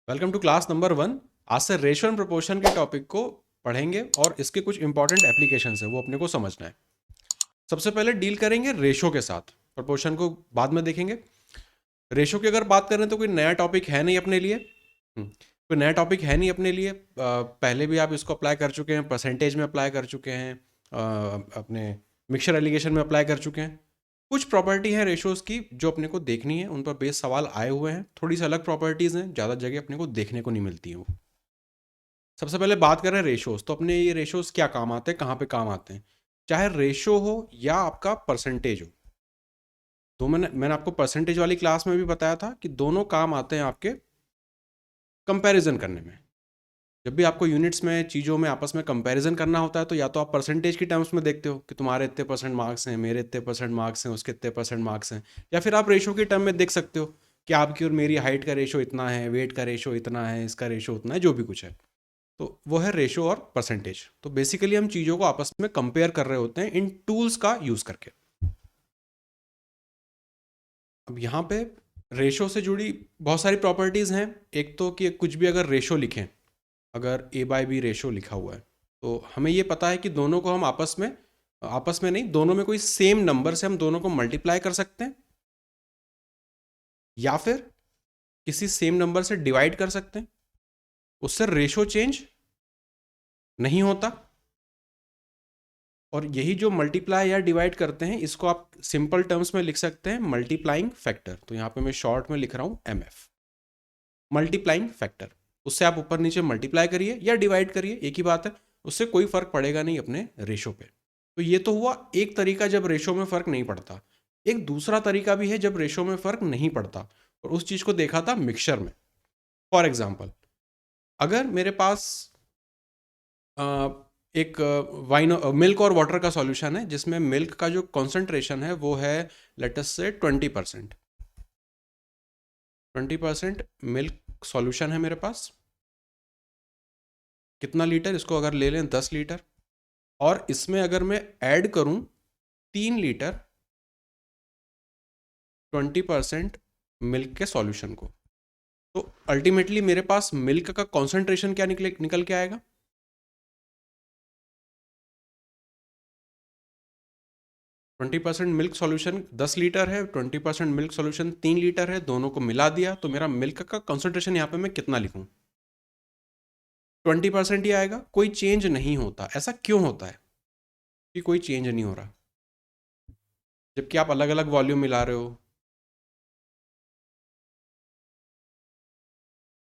Welcome to class number 1। आज से ratio and proportion के टॉपिक को पढ़ेंगे और इसके कुछ इंपॉर्टेंट एप्लीकेशंस है वो अपने को समझना है। सबसे पहले डील करेंगे रेशियो के साथ, प्रोपोर्शन को बाद में देखेंगे। रेशियो की अगर बात करें तो कोई नया टॉपिक है नहीं अपने लिए। कोई नया टॉपिक है नहीं अपने लिए। पहले भी आप इसको अप्लाई कर चुके हैं, परसेंटेज में अप्लाई कर चुके हैं, अपने मिक्सचर एलिगेशन में अप्लाई कर चुके हैं। कुछ प्रॉपर्टी है रेशियोज की जो अपने को देखनी है, उन पर बेस सवाल आए हुए हैं। थोड़ी सी अलग प्रॉपर्टीज़ हैं, ज़्यादा जगह अपने को देखने को नहीं मिलती हैं वो। सबसे पहले बात करें रेशियोज, तो अपने ये रेशियोज क्या काम आते हैं, कहाँ पे काम आते हैं। चाहे रेशियो हो या आपका परसेंटेज हो, तो मैंने आपको परसेंटेज वाली क्लास में भी बताया था कि दोनों काम आते हैं आपके कंपैरिजन करने में। जब भी आपको यूनिट्स में चीज़ों में आपस में कंपैरिजन करना होता है तो या तो आप परसेंटेज की टर्म्स में देखते हो कि तुम्हारे इतने परसेंट मार्क्स हैं, मेरे इतने परसेंट मार्क्स हैं, उसके इतने परसेंट मार्क्स हैं, या फिर आप रेशो की टर्म में देख सकते हो कि आपकी और मेरी हाइट का रेशो इतना है, वेट का रेशो इतना है, इसका रेशो उतना है, जो भी कुछ है। तो वो है रेशो और परसेंटेज। तो बेसिकली हम चीज़ों को आपस में कंपेयर कर रहे होते हैं इन टूल्स का यूज़ करके। अब यहाँ पे रेशो से जुड़ी बहुत सारी प्रॉपर्टीज़ हैं। एक तो कि कुछ भी अगर रेशो लिखें, अगर ए बाय बी रेशो लिखा हुआ है, तो हमें ये पता है कि दोनों को हम आपस में नहीं, दोनों में कोई सेम नंबर से हम दोनों को मल्टीप्लाई कर सकते हैं, या फिर किसी सेम नंबर से डिवाइड कर सकते हैं। उससे रेशो चेंज नहीं होता। और यही जो मल्टीप्लाई या डिवाइड करते हैं, इसको आप सिंपल टर्म्स में लिख सकते हैं मल्टीप्लाइंग फैक्टर। तो यहाँ पे मैं शॉर्ट में लिख रहा हूँ एमएफ, मल्टीप्लाइंग फैक्टर। उससे आप ऊपर नीचे मल्टीप्लाई करिए या डिवाइड करिए, एक ही बात है। उससे कोई फर्क पड़ेगा नहीं अपने रेशो पे। तो ये तो हुआ एक तरीका जब रेशो में फर्क नहीं पड़ता। एक दूसरा तरीका भी है जब रेशो में फर्क नहीं पड़ता, और उस चीज को देखा था मिक्सचर में। फॉर एग्जाम्पल, अगर मेरे पास अ, एक वाइन मिल्क और वाटर का सॉल्यूशन है, जिसमें मिल्क का जो कॉन्सेंट्रेशन है वो है लेट अस से 20%। 20% मिल्क सॉल्यूशन है मेरे पास। कितना लीटर, इसको अगर ले लें 10 लीटर, और इसमें अगर मैं ऐड करूं 3 लीटर 20% मिल्क के सॉल्यूशन को, तो अल्टीमेटली मेरे पास मिल्क का कॉन्सेंट्रेशन क्या निकल के आएगा। 20% मिल्क सॉल्यूशन 10 लीटर है, 20% मिल्क सॉल्यूशन 3 लीटर है, दोनों को मिला दिया तो मेरा मिल्क का कॉन्सेंट्रेशन यहाँ पे मैं कितना लिखूं, 20% ही आएगा। कोई चेंज नहीं होता। ऐसा क्यों होता है कि कोई चेंज नहीं हो रहा, जबकि आप अलग अलग वॉल्यूम मिला रहे हो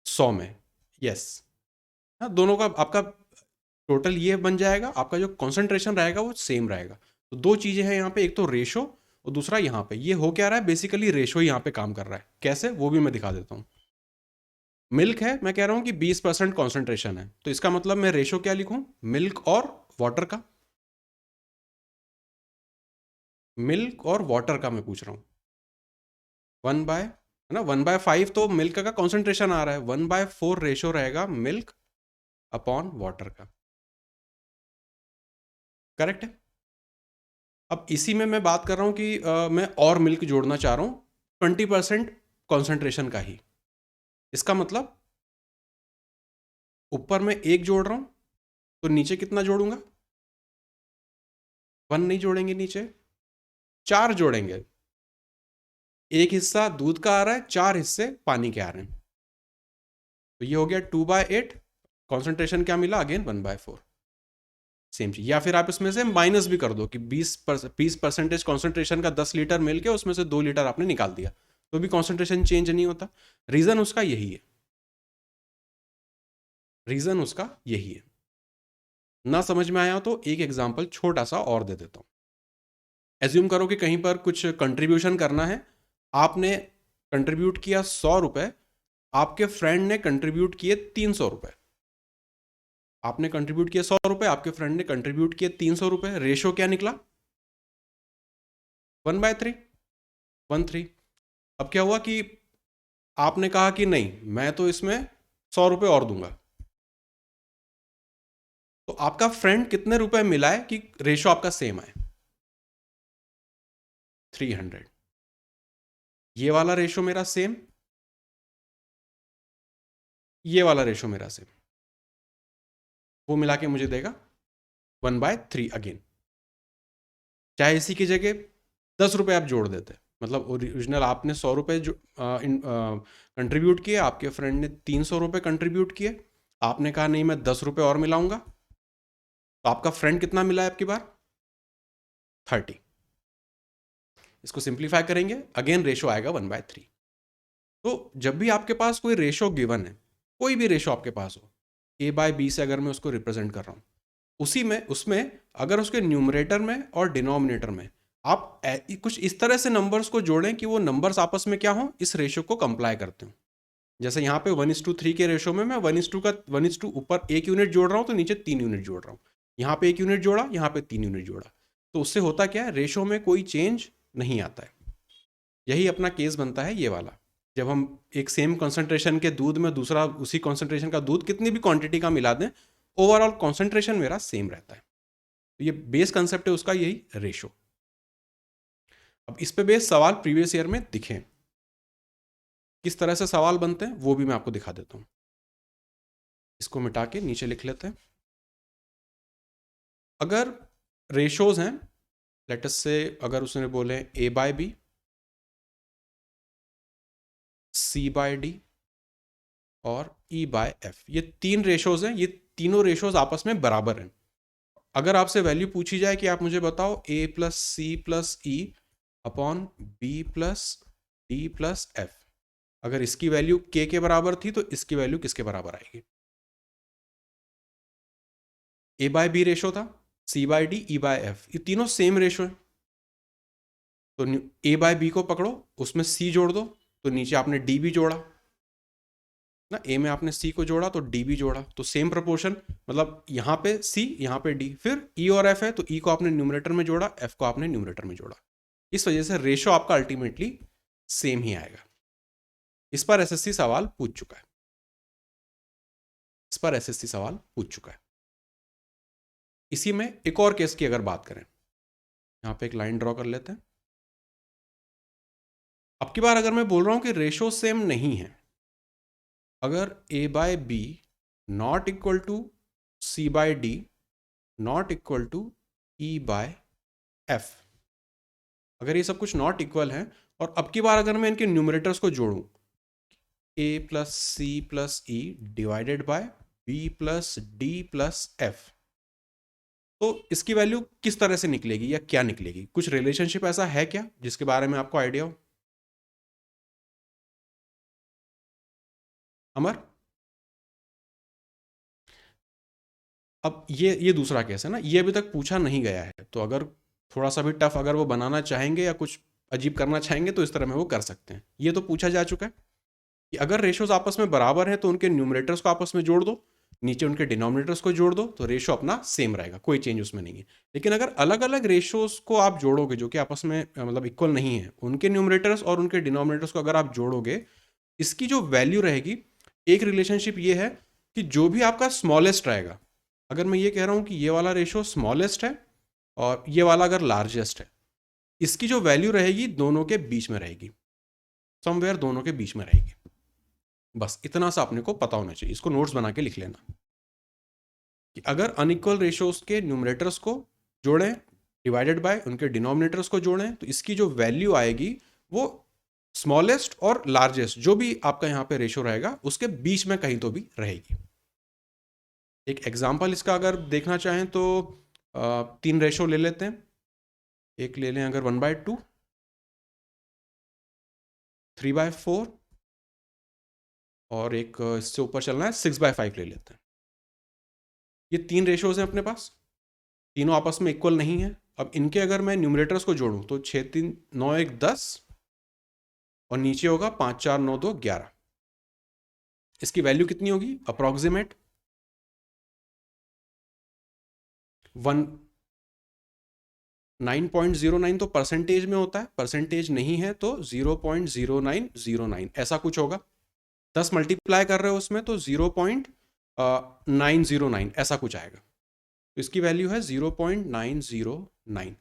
100 में। यस, हाँ, दोनों का आपका टोटल ये बन जाएगा, आपका जो कॉन्सेंट्रेशन रहेगा वो सेम रहेगा। तो दो चीजें हैं यहाँ पे, एक तो रेशो और दूसरा यहाँ पे ये हो क्या रहा है, बेसिकली रेशो यहाँ पे काम कर रहा है। कैसे, वो भी मैं दिखा देता हूँ। मिल्क है, मैं कह रहा हूँ कि 20% कॉन्सेंट्रेशन है, तो इसका मतलब मैं रेशो क्या लिखूं, मिल्क और वाटर का। मिल्क और वाटर का मैं पूछ रहा हूँ। 1/, है ना, 1/5 तो मिल्क का कॉन्सेंट्रेशन आ रहा है, 1/4 रेशो रहेगा मिल्क अपॉन वाटर का। करेक्ट है। अब इसी में मैं बात कर रहा हूँ कि मैं और मिल्क जोड़ना चाह रहा हूँ 20% कॉन्सेंट्रेशन का ही। इसका मतलब ऊपर में एक जोड़ रहा हूँ, तो नीचे कितना जोड़ूंगा, 1 नहीं जोड़ेंगे, नीचे 4 जोड़ेंगे। एक हिस्सा दूध का आ रहा है, 4 हिस्से पानी के आ रहे हैं, तो ये हो गया 2/8। कॉन्सेंट्रेशन क्या मिला, अगेन 1/4। सेम चीज। या फिर आप इसमें से माइनस भी कर दो कि 20% कॉन्सेंट्रेशन का 10 लीटर मिल के उसमें से 2 लीटर आपने निकाल दिया, तो भी कॉन्सेंट्रेशन चेंज नहीं होता। रीजन उसका यही है, रीजन उसका यही है। ना समझ में आया तो एक एग्जांपल छोटा सा और दे देता हूं। एज्यूम करो कि कहीं पर कुछ कंट्रीब्यूशन करना है, आपने कंट्रीब्यूट किया 100 रुपए, आपके फ्रेंड ने कंट्रीब्यूट किए 300 रुपए। आपने कंट्रीब्यूट किया 100 रुपए, आपके फ्रेंड ने कंट्रीब्यूट किए 300 रुपए। रेशियो क्या निकला, 1/3, 1/3। अब क्या हुआ कि आपने कहा कि नहीं, मैं तो इसमें 100 रुपए और दूंगा, तो आपका फ्रेंड कितने रुपए मिलाए कि रेशो आपका सेम आए, 300। ये वाला रेशो मेरा सेम, ये वाला रेशो मेरा सेम, वो मिला के मुझे देगा 1/3 अगेन। चाहे इसी की जगह 10 रुपये आप जोड़ देते, मतलब ओरिजिनल आपने 100 रुपये जो कंट्रीब्यूट किए, आपके फ्रेंड ने 300 रुपये कंट्रीब्यूट किए, आपने कहा नहीं मैं 10 रुपये और मिलाऊंगा, तो आपका फ्रेंड कितना मिला है आपकी बार? 30। इसको सिंप्लीफाई करेंगे, अगेन रेशो आएगा 1/3। तो जब भी आपके पास कोई रेशो गिवन है, कोई भी रेशो आपके पास हो, A/B से अगर मैं उसको रिप्रेजेंट कर रहा हूँ, उसी में उसमें अगर उसके न्यूमरेटर में और डिनोमिनेटर में आप कुछ इस तरह से नंबर्स को जोड़ें कि वो नंबर्स आपस में क्या हो, इस रेशो को कंप्लाई करते हो। जैसे यहाँ पे 1:3 के रेशो में मैं 1:2 ऊपर 1 यूनिट जोड़ रहा हूँ तो नीचे 3 यूनिट जोड़ रहा हूँ, यहाँ पे 1 यूनिट जोड़ा, यहाँ पे 3 यूनिट जोड़ा, तो उससे होता क्या है, रेशो में कोई चेंज नहीं आता है। यही अपना केस बनता है ये वाला, जब हम एक सेम कॉन्सेंट्रेशन के दूध में दूसरा उसी कॉन्सेंट्रेशन का दूध कितनी भी क्वांटिटी का मिला दें, ओवरऑल कॉन्सेंट्रेशन मेरा सेम रहता है। तो ये बेस कंसेप्ट है उसका, यही रेशो। अब इस पे बेस सवाल प्रीवियस ईयर में दिखे, किस तरह से सवाल बनते हैं वो भी मैं आपको दिखा देता हूं। इसको मिटा के नीचे लिख लेते हैं। अगर रेशोज हैं, लेट अस से अगर उसने बोले A/B, C/D और E/F, ये 3 रेशोज हैं, ये तीनों रेशोज आपस में बराबर हैं। अगर आपसे वैल्यू पूछी जाए कि आप मुझे बताओ A + C + E upon B + D + F, अगर इसकी वैल्यू K के बराबर थी तो इसकी वैल्यू किसके बराबर आएगी? A/B रेशो था, C/D, E/F, ये तीनों सेम रेशो है, तो A/B को पकड़ो, उसमें C जोड़ दो, तो नीचे आपने D भी जोड़ा ना, A में आपने C को जोड़ा तो D भी जोड़ा, तो सेम प्रोपोर्शन, मतलब यहाँ पे C यहाँ पे D, फिर E और F है तो E को आपने न्यूमरेटर में जोड़ा, F को आपने न्यूमरेटर में जोड़ा, इस वजह से रेशो आपका अल्टीमेटली सेम ही आएगा। इस पर एसएससी सवाल पूछ चुका है, इस पर एसएससी सवाल पूछ चुका है। इसी में एक और केस की अगर बात करें, यहां पे एक लाइन ड्रॉ कर लेते हैं। अब की बार अगर मैं बोल रहा हूं कि रेशो सेम नहीं है, अगर A/B not equal to C/D not equal to E/F, अगर ये सब कुछ नॉट इक्वल है, और अब की बार अगर मैं इनके न्यूमरेटर्स को जोड़ूं, A + C + E divided by B + D + F, तो इसकी वैल्यू किस तरह से निकलेगी या क्या निकलेगी? कुछ रिलेशनशिप ऐसा है क्या जिसके बारे में आपको आइडिया हो? अमर, अब ये दूसरा केस है ना, ये अभी तक पूछा नहीं गया है, तो अगर थोड़ा सा भी टफ अगर वो बनाना चाहेंगे या कुछ अजीब करना चाहेंगे तो इस तरह में वो कर सकते हैं। ये तो पूछा जा चुका है कि अगर रेशोज आपस में बराबर है तो उनके न्यूमरेटर्स को आपस में जोड़ दो, नीचे उनके डिनोमिनेटर्स को जोड़ दो, तो रेशो अपना सेम रहेगा, कोई चेंज उसमें नहीं है। लेकिन अगर अलग अलग रेशोज को आप जोड़ोगे जो कि आपस में मतलब इक्वल नहीं है, उनके न्यूमरेटर्स और उनके डिनोमिनेटर्स को अगर आप जोड़ोगे, इसकी जो वैल्यू रहेगी, एक रिलेशनशिप ये है कि जो भी आपका स्मॉलेस्ट रहेगा, अगर मैं ये कह रहा हूं कि ये वाला रेशो स्मॉलेस्ट है और ये वाला अगर लार्जेस्ट है, इसकी जो वैल्यू रहेगी दोनों के बीच में रहेगी, समवेयर दोनों के बीच में रहेगी। बस इतना सा अपने को पता होना चाहिए, इसको नोट्स बना के लिख लेना कि अगर अनइक्वल रेशोज के न्यूमरेटर्स को जोड़ें डिवाइडेड बाय उनके डिनोमिनेटर्स को जोड़ें, तो इसकी जो वैल्यू आएगी वो स्मॉलेस्ट और लार्जेस्ट जो भी आपका यहाँ पे रेशो रहेगा उसके बीच में कहीं तो भी रहेगी। एक एग्जांपल इसका अगर देखना चाहें तो 3 रेशो ले लेते हैं। एक ले लें अगर 1/2, 3/4 और एक इससे ऊपर चलना है 6/5 ले लेते हैं। ये 3 रेशोज हैं अपने पास, तीनों आपस में इक्वल नहीं है। अब इनके अगर मैं न्यूमरेटर्स को जोड़ूं तो 6 3 9 1 10 और नीचे होगा 5 4 9 2 11। इसकी वैल्यू कितनी होगी अप्रोक्सीमेट? 9.09 तो परसेंटेज में होता है, परसेंटेज नहीं है तो 0.0909 ऐसा कुछ होगा। 10 मल्टीप्लाई कर रहे हो उसमें तो 0.909 ऐसा कुछ आएगा, तो इसकी वैल्यू है 0.909।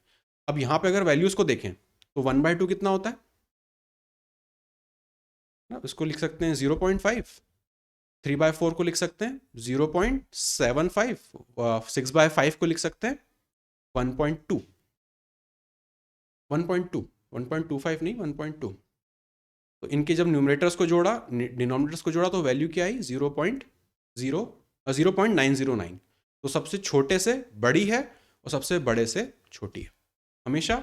अब यहाँ पे अगर वैल्यूज को देखें तो 1/2 कितना होता है ना, इसको लिख सकते हैं 0.5, 3/4 को लिख सकते हैं 0.75, 6/5 को लिख सकते हैं 1.2, 1.2, 1.25 नहीं 1.2। तो इनके जब न्यूमरेटर्स को जोड़ा, डिनोमिनेटर्स को जोड़ा, तो वैल्यू क्या आई 0.909। तो सबसे छोटे से बड़ी है और सबसे बड़े से छोटी है। हमेशा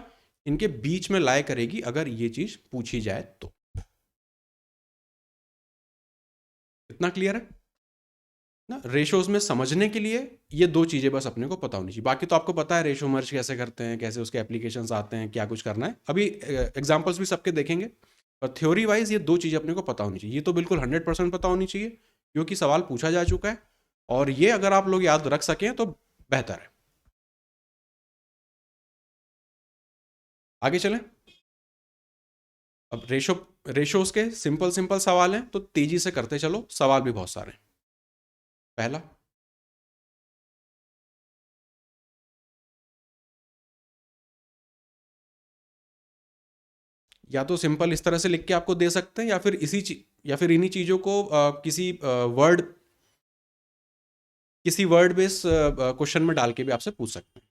इनके बीच में लाया करेगी अगर ये चीज पूछी जाए तो। इतना क्लियर है ना? रेशोज में समझने के लिए ये दो चीजें बस अपने को पता होनी चाहिए। बाकी तो आपको पता है रेशो मर्ज कैसे करते हैं, कैसे उसके एप्लीकेशंस आते हैं, क्या कुछ करना है। अभी एग्जांपल्स भी सबके देखेंगे, पर थ्योरी वाइज ये दो चीजें अपने को पता होनी चाहिए। ये तो बिल्कुल 100% पता होनी चाहिए क्योंकि सवाल पूछा जा चुका है, और ये अगर आप लोग याद रख सकें तो बेहतर है। आगे चलें। अब रेशोज के सिंपल सिंपल सवाल हैं, तो तेजी से करते चलो, सवाल भी बहुत सारे हैं। पहला, या तो सिंपल इस तरह से लिख के आपको दे सकते हैं, या फिर इन्हीं चीजों को किसी वर्ड बेस्ड क्वेश्चन में डाल के भी आपसे पूछ सकते हैं।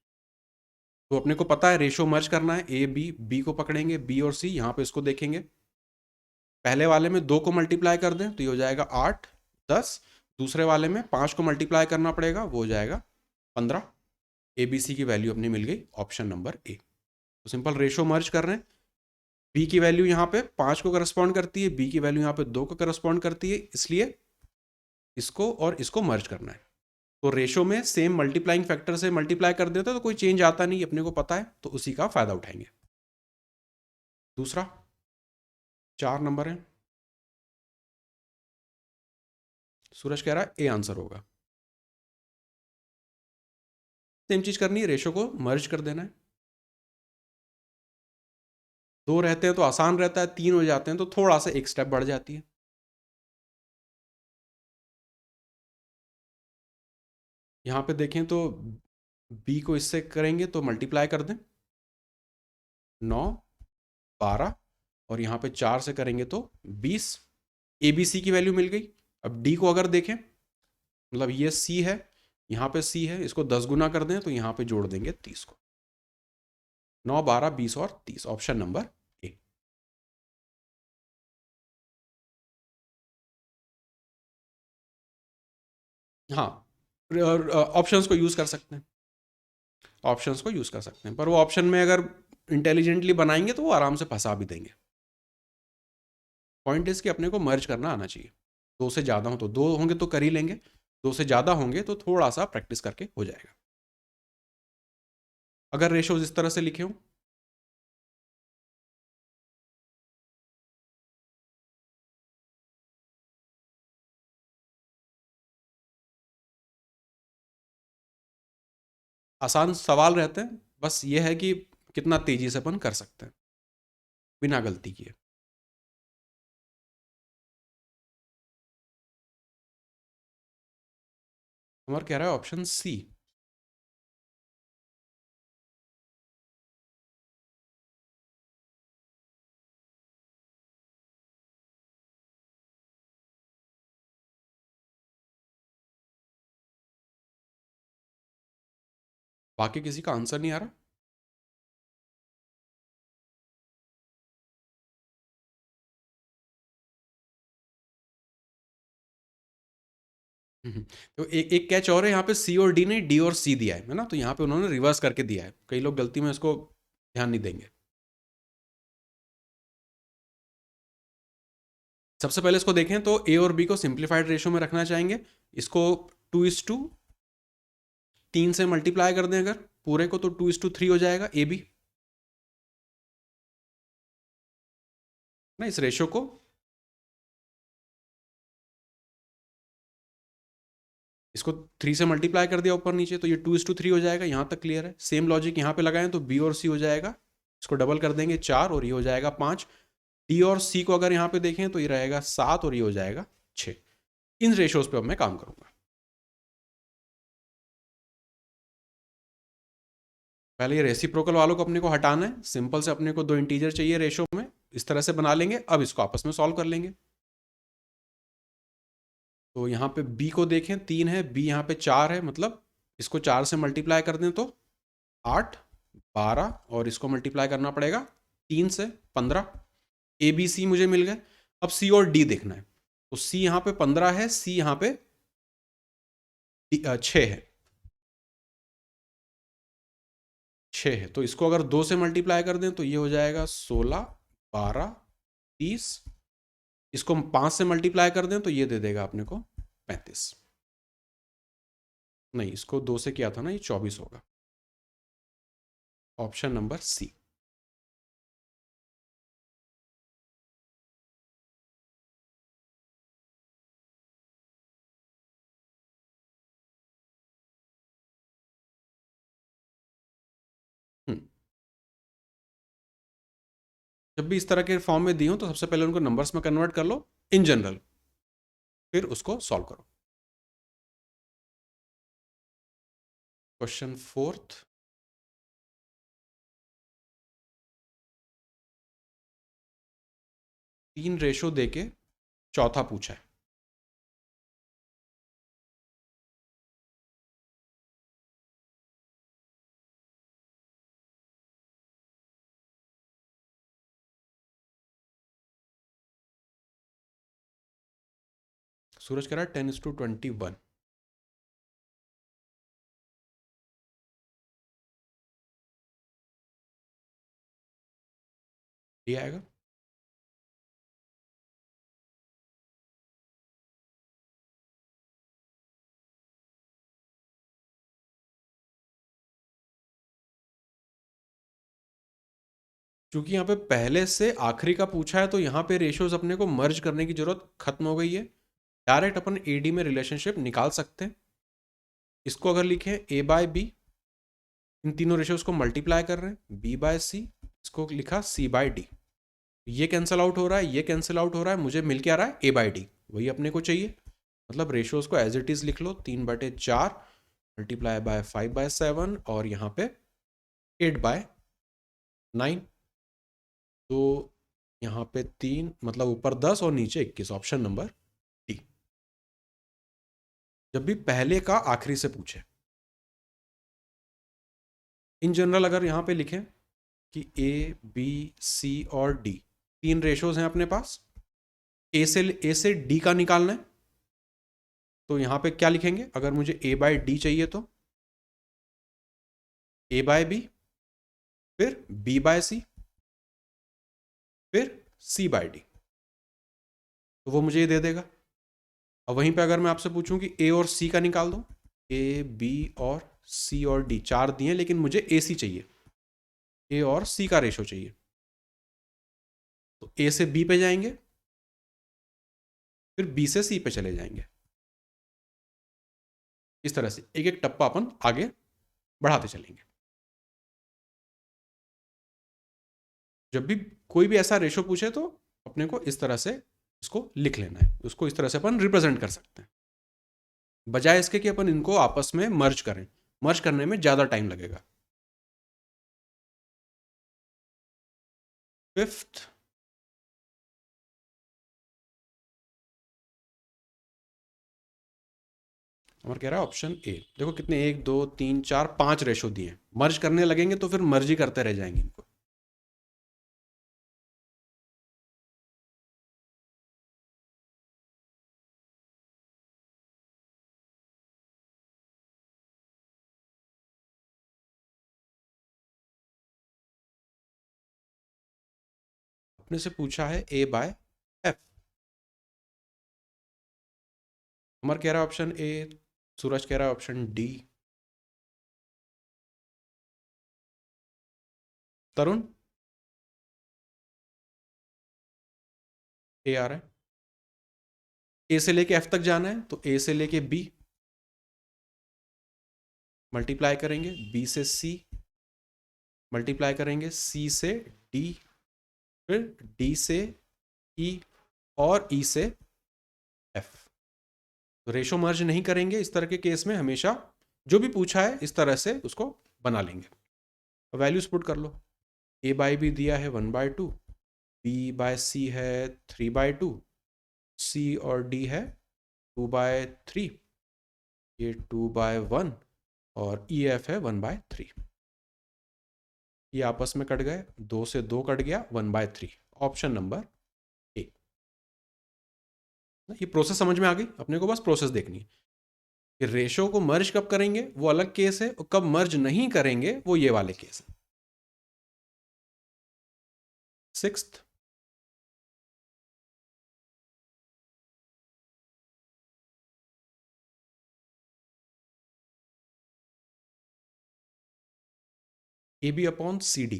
तो अपने को पता है रेशो मर्ज करना है, ए बी, बी को पकड़ेंगे, बी और सी, यहां पे इसको देखेंगे। पहले वाले में 2 को मल्टीप्लाई कर दें तो ये हो जाएगा 8, 10। दूसरे वाले में 5 को मल्टीप्लाई करना पड़ेगा, वो हो जाएगा 15। ए बी सी की वैल्यू अपनी मिल गई, ऑप्शन नंबर ए। तो सिंपल रेशो मर्ज कर रहे हैं। बी की वैल्यू यहाँ पे 5 को करस्पॉन्ड करती है, बी की वैल्यू यहाँ पे 2 को करस्पॉन्ड करती है, इसलिए इसको और इसको मर्ज करना है। तो रेशो में सेम मल्टीप्लाइंग फैक्टर से मल्टीप्लाई कर देते तो कोई चेंज आता नहीं, अपने को पता है, तो उसी का फायदा उठाएंगे। दूसरा, 4 नंबर है, सूरज कह रहा है ए आंसर होगा। सेम चीज करनी है, रेशो को मर्ज कर देना है। 2 रहते हैं तो आसान रहता है, 3 हो जाते हैं तो थोड़ा सा एक स्टेप बढ़ जाती है। यहां पे देखें तो बी को इससे करेंगे तो मल्टीप्लाई कर दें, 9, 12, और यहाँ पे 4 से करेंगे तो 20। ए बी सी की वैल्यू मिल गई। अब डी को अगर देखें, मतलब ये सी है, यहाँ पे सी है, इसको 10 गुना कर दें तो यहाँ पे जोड़ देंगे 30 को। 9, 12, 20 और 30, ऑप्शन नंबर ए। हाँ, ऑप्शंस को यूज कर सकते हैं, ऑप्शंस को यूज कर सकते हैं, पर वो ऑप्शन में अगर इंटेलिजेंटली बनाएंगे तो वो आराम से फंसा भी देंगे। पॉइंट इज कि अपने को मर्ज करना आना चाहिए। 2 से ज़्यादा हो तो 2 होंगे तो कर ही लेंगे, 2 से ज़्यादा होंगे तो थोड़ा सा प्रैक्टिस करके हो जाएगा। अगर रेशोज इस तरह से लिखे हो, आसान सवाल रहते हैं, बस ये है कि कितना तेजी से अपन कर सकते हैं बिना गलती किए। हमारा कह रहा है ऑप्शन सी। बाकी किसी का आंसर नहीं आ रहा? तो एक कैच और है यहाँ पे, सी और डी नहीं, डी और सी दिया है ना, तो यहाँ पे उन्होंने रिवर्स करके दिया है। कई लोग गलती में इसको ध्यान नहीं देंगे। सबसे पहले इसको देखें तो ए और बी को सिंप्लीफाइड रेशियो में रखना चाहेंगे। इसको 2:3 से मल्टीप्लाई कर दें अगर पूरे को, तो 2:3 हो जाएगा ए बी ना। इस रेशियो को इसको 3 से मल्टीप्लाई कर दिया ऊपर नीचे, तो ये 2:3 हो जाएगा। यहाँ तक क्लियर है? सेम लॉजिक यहाँ पे लगाएं तो बी और सी हो जाएगा, इसको डबल कर देंगे 4 और ये हो जाएगा 5। डी और सी को अगर यहाँ पे देखें तो ये रहेगा 7 और ये हो जाएगा 6। इन रेशियोज पे अब मैं काम करूंगा। पहले ये रेसिप्रोकल वालों को अपने को हटाना है। सिंपल से अपने को 2 इंटीजर चाहिए रेशियो में, इस तरह से बना लेंगे। अब इसको आपस में सॉल्व कर लेंगे। तो यहाँ पे बी को देखें 3 है, बी यहाँ पे 4 है, मतलब इसको 4 से मल्टीप्लाई कर दें तो 8, 12 और इसको मल्टीप्लाई करना पड़ेगा 3 से 15। ए बी सी मुझे मिल गए। अब सी और डी देखना है। तो सी यहाँ पे 15 है, सी यहाँ पे 6 है, 6 है। तो इसको अगर 2 से मल्टीप्लाई कर दें तो ये हो जाएगा 16, 12, 30। इसको 5 से मल्टीप्लाई कर दें तो ये दे देगा अपने को 35। नहीं, इसको 2 से किया था ना, ये 24 होगा। Option number C. जब भी इस तरह के फॉर्म में दी हो तो सबसे पहले उनको नंबर्स में कन्वर्ट कर लो इन जनरल, फिर उसको सॉल्व करो। क्वेश्चन 4th, 3 रेशो देके चौथा पूछा है। सूरज कह रहा है 10:21। ये आएगा। क्योंकि यहाँ पे पहले से आखिरी का पूछा है तो यहाँ पे रेशियोज अपने को मर्ज करने की जरूरत खत्म हो गई है। डायरेक्ट अपन एडी में रिलेशनशिप निकाल सकते हैं। इसको अगर लिखें ए बाय बी, इन तीनों रेशियोज को मल्टीप्लाई कर रहे हैं, बी बाय सी, इसको लिखा सी बाय डी। ये कैंसिल आउट हो रहा है, ये कैंसिल आउट हो रहा है, मुझे मिल के आ रहा है ए बाय डी, वही अपने को चाहिए। मतलब रेशियोज को एज इट इज लिख लो, 3/4 मल्टीप्लाई बाय 5/7 और यहाँ पे 8/9। तो यहाँ पे 3 मतलब ऊपर 10 और नीचे 21, ऑप्शन नंबर डी। जब भी पहले का आखिरी से पूछे। इन जनरल अगर यहाँ पे लिखें कि ए बी सी और डी 3 रेशोज हैं अपने पास, ए से डी का निकालना है, तो यहाँ पे क्या लिखेंगे? अगर मुझे ए बाय डी चाहिए तो ए बाय बी, फिर बी बाय सी, फिर सी बाय डी, तो वो मुझे ये दे देगा। अब वहीं पे अगर मैं आपसे पूछूं कि ए और सी का निकाल दो, ए बी और सी और डी 4 दिए, लेकिन मुझे ए सी चाहिए, ए और सी का रेशो चाहिए, तो ए से बी पे जाएंगे, फिर बी से सी पे चले जाएंगे। इस तरह से एक एक टप्पा अपन आगे बढ़ाते चलेंगे। जब भी कोई भी ऐसा रेशो पूछे तो अपने को इस तरह से इसको लिख लेना है, उसको इस तरह से अपन रिप्रेजेंट कर सकते हैं, बजाय इसके कि अपन इनको आपस में मर्ज करें। मर्ज करने में ज्यादा टाइम लगेगा। 5th, हमारा कह रहा है ऑप्शन ए। देखो कितने 1 2 3 4 5 रेशो दिए हैं। मर्ज करने लगेंगे तो फिर मर्ज ही करते रह जाएंगे इनको। अपने से पूछा है ए बाय एफ। अमर कह रहा है ऑप्शन ए, सूरज कह रहा है ऑप्शन डी, तरुण ए आ रहा है। ए से लेके एफ तक जाना है तो ए से लेके बी मल्टीप्लाई करेंगे, बी से सी मल्टीप्लाई करेंगे, सी से डी, फिर डी से ई और ई से एफ। तो रेशो मर्ज नहीं करेंगे इस तरह के केस में। हमेशा जो भी पूछा है इस तरह से उसको बना लेंगे। वैल्यूज पुट कर लो। ए बाई बी दिया है 1/2, बी बाय सी है 3/2, सी और डी है 2/3, ये 2/1 और ई एफ है 1/3। ये आपस में कट गए, 2 से 2 कट गया, 1/3। Option number A. ये प्रोसेस समझ में आ गई अपने को, बस प्रोसेस देखनी है कि रेशो को मर्ज कब करेंगे वो अलग केस है, और कब मर्ज नहीं करेंगे वो ये वाले केस है। Sixth, A B upon C D.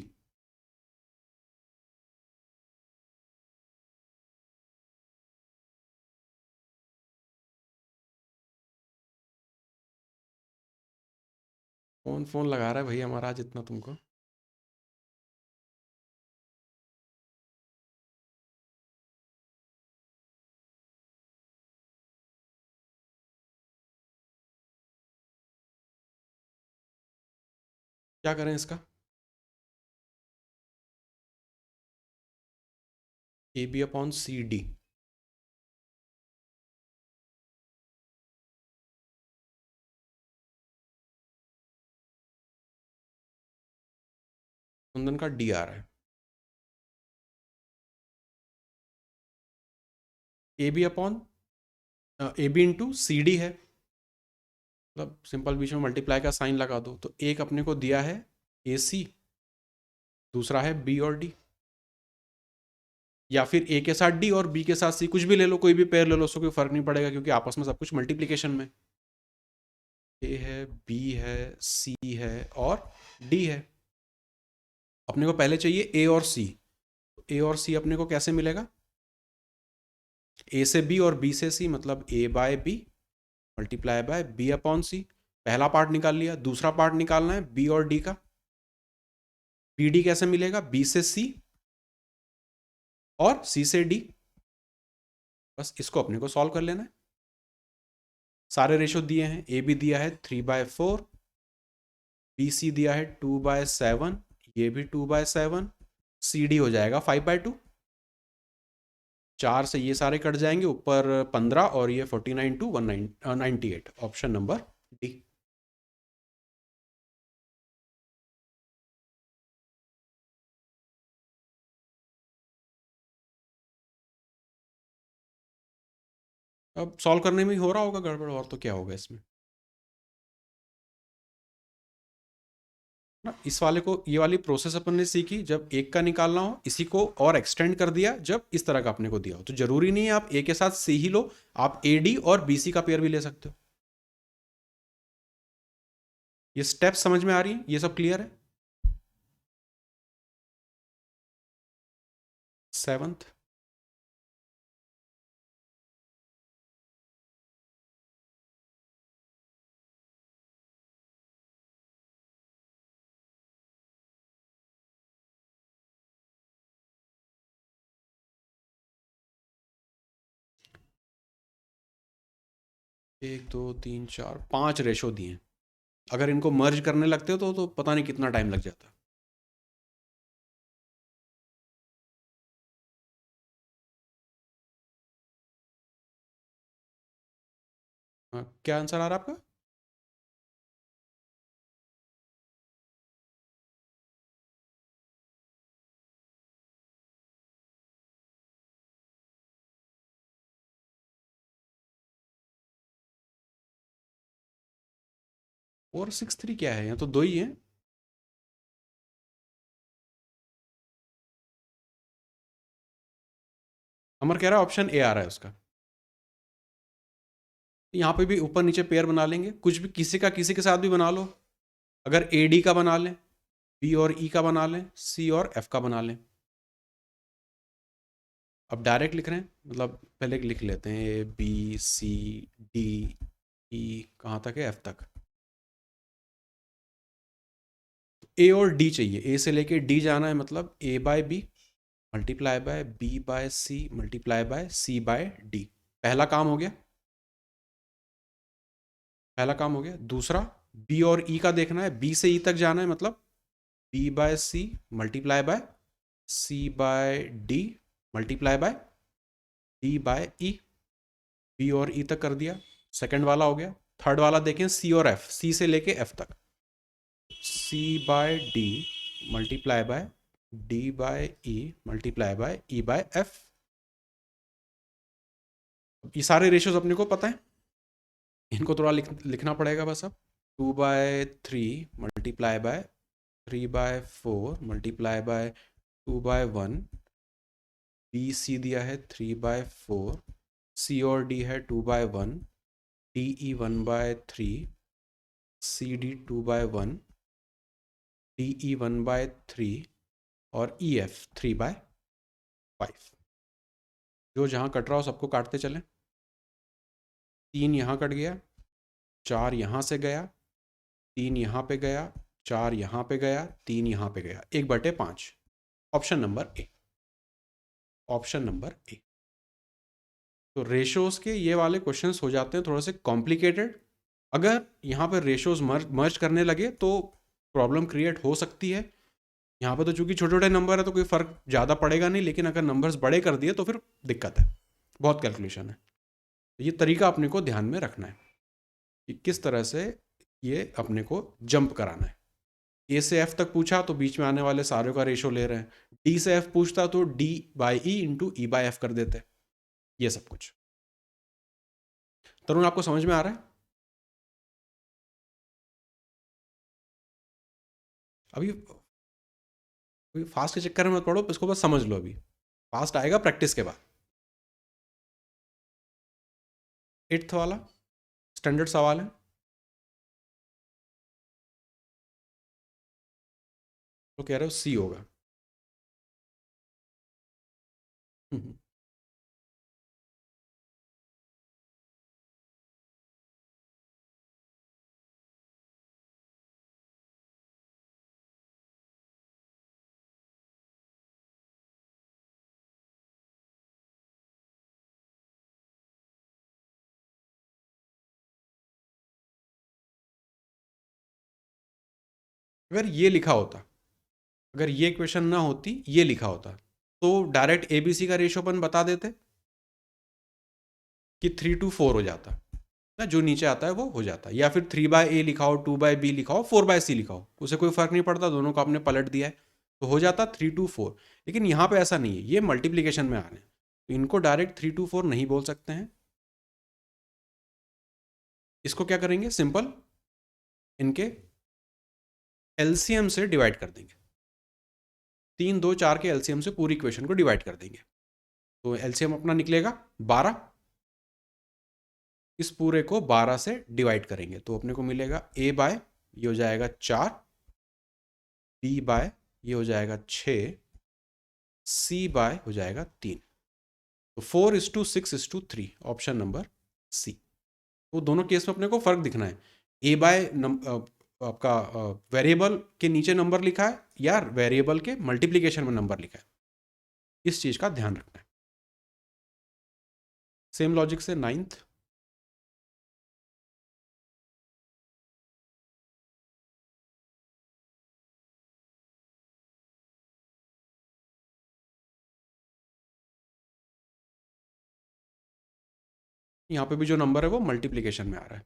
कौन फोन लगा रहा है भाई हमारा आज इतना तुमको? क्या करें इसका? A B upon C D. कुंदन का डी आ रहा है। A B upon A B into C D है, मतलब सिंपल बीच में मल्टीप्लाई का साइन लगा दो, तो एक अपने को दिया है ए सी, दूसरा है बी और डी। या फिर ए के साथ डी और बी के साथ सी, कुछ भी ले लो, कोई भी पेयर ले लो, उसको कोई फर्क नहीं पड़ेगा क्योंकि आपस में सब कुछ मल्टीप्लीकेशन में। ए है, बी है, सी है और डी है। अपने को पहले चाहिए ए और सी। ए और सी अपने को कैसे मिलेगा? ए से बी और बी से सी, मतलब A by B multiply by B upon C. पहला पार्ट निकाल लिया, दूसरा पार्ट निकालना है बी और डी का। बी डी कैसे मिलेगा? बी से सी और सी से डी। बस इसको अपने को सॉल्व कर लेना है। सारे रेशो दिए हैं, ए बी दिया है 3/4, बी सी दिया है 2/7, ये भी 2/7, सी डी हो जाएगा 5/2। 4 से ये सारे कट जाएंगे, ऊपर 15 और ये 49 to 198। Option number D. अब सॉल्व करने में ही हो रहा होगा गड़बड़, और तो क्या होगा इसमें ना। इस वाले को, ये वाली प्रोसेस अपन ने सीखी जब एक का निकालना हो, इसी को और एक्सटेंड कर दिया जब इस तरह का अपने को दिया हो। तो जरूरी नहीं है आप ए के साथ सी ही लो, आप ए डी और बी सी का पेयर भी ले सकते हो। ये स्टेप समझ में आ रही है? ये सब क्लियर है? सेवंथ, 1 2 3 4 5 रेशो दिए हैं। अगर इनको मर्ज करने लगते हो तो पता नहीं कितना टाइम लग जाता। हाँ, क्या आंसर आ रहा है आपका? और 6 3 क्या है? यहाँ तो 2 ही है। अमर कह रहा है ऑप्शन ए आ रहा है उसका। यहाँ पे भी ऊपर नीचे पेयर बना लेंगे, कुछ भी किसी का किसी के साथ भी बना लो। अगर ए डी का बना लें, बी और ई का बना लें, सी और एफ का बना लें। अब डायरेक्ट लिख रहे हैं, मतलब पहले लिख लेते हैं A B C D E, कहाँ तक है? एफ तक। ए और डी चाहिए, ए से लेके डी जाना है, मतलब A by B multiply by B by C multiply by C by D. पहला काम हो गया, पहला काम हो गया। दूसरा, बी और ई का देखना है, बी से ई तक जाना है, मतलब B by C multiply by C by D multiply by D by E. B और ई तक कर दिया, सेकंड वाला हो गया। थर्ड वाला देखें, सी और एफ, सी से लेके एफ तक, C by D multiply by D by E multiply by E by F. ये सारे रेशियोज अपने को पता है, इनको थोड़ा लिखना पड़ेगा बस अब। 2/3 multiply by 3/4 multiply by 2/1, B C दिया है 3/4, सी और डी है 2/1, D E 1/3, C D 2/1, D E 1/3 और ई एफ 3/5। जो जहाँ कट रहा हो सबको काटते चलें। 3 यहाँ कट गया, 4 यहाँ से गया, 3 यहाँ पे गया, 4 यहाँ पे गया, 3 यहाँ पे गया, 1/5। Option number A, option number A. तो रेशोज के ये वाले क्वेश्चंस हो जाते हैं थोड़े से कॉम्प्लिकेटेड। अगर यहाँ पर रेशोज मर्ज करने लगे तो प्रॉब्लम क्रिएट हो सकती है। यहाँ पे तो चूंकि छोटे छोटे नंबर है तो कोई फर्क ज़्यादा पड़ेगा नहीं, लेकिन अगर नंबर्स बड़े कर दिए तो फिर दिक्कत है, बहुत कैलकुलेशन है। ये तरीका अपने को ध्यान में रखना है कि किस तरह से ये अपने को जंप कराना है। ए से एफ तक पूछा तो बीच में आने वाले सारों का रेशो ले रहे हैं, डी से एफ पूछता तो D by E into E by F कर देते, ये सब कुछ। तरुण आपको समझ में आ रहा है? अभी फास्ट के चक्कर में मत पड़ो, इसको बस समझ लो। अभी फास्ट आएगा प्रैक्टिस के बाद। 8th वाला स्टैंडर्ड सवाल है, तो कह रहे हो सी होगा। अगर ये लिखा होता, अगर ये क्वेश्चन ना होती, ये लिखा होता, तो डायरेक्ट एबीसी का रेशो अपन बता देते कि 3:4 हो जाता ना, जो नीचे आता है वो हो जाता, या फिर 3/A लिखाओ, 2/B लिखाओ, 4/C लिखाओ, उसे कोई फर्क नहीं पड़ता, दोनों को आपने पलट दिया है तो हो जाता 3:4। लेकिन यहाँ पे ऐसा नहीं है, ये मल्टीप्लीकेशन में आने, तो इनको डायरेक्ट 3:4 नहीं बोल सकते हैं। इसको क्या करेंगे, सिंपल इनके एलसीएम से डिवाइड कर देंगे। 3, 2, 4 के एलसीएम से पूरी इक्वेशन को डिवाइड कर देंगे, तो एलसीएम अपना निकलेगा 12। इस पूरे को 12 से डिवाइड करेंगे तो अपने को मिलेगा a बाय ये हो जाएगा 4, b बाय ये हो जाएगा 6, c बाय हो जाएगा 3। तो 4:6:3, ऑप्शन नंबर सी। तो दोनों केस में अपने को फर्क दिखना है, a बाय आपका वेरिएबल के नीचे नंबर लिखा है या वेरिएबल के मल्टीप्लीकेशन में नंबर लिखा है, इस चीज का ध्यान रखना है। सेम लॉजिक से 9th, यहाँ पे भी जो नंबर है वो मल्टीप्लीकेशन में आ रहा है।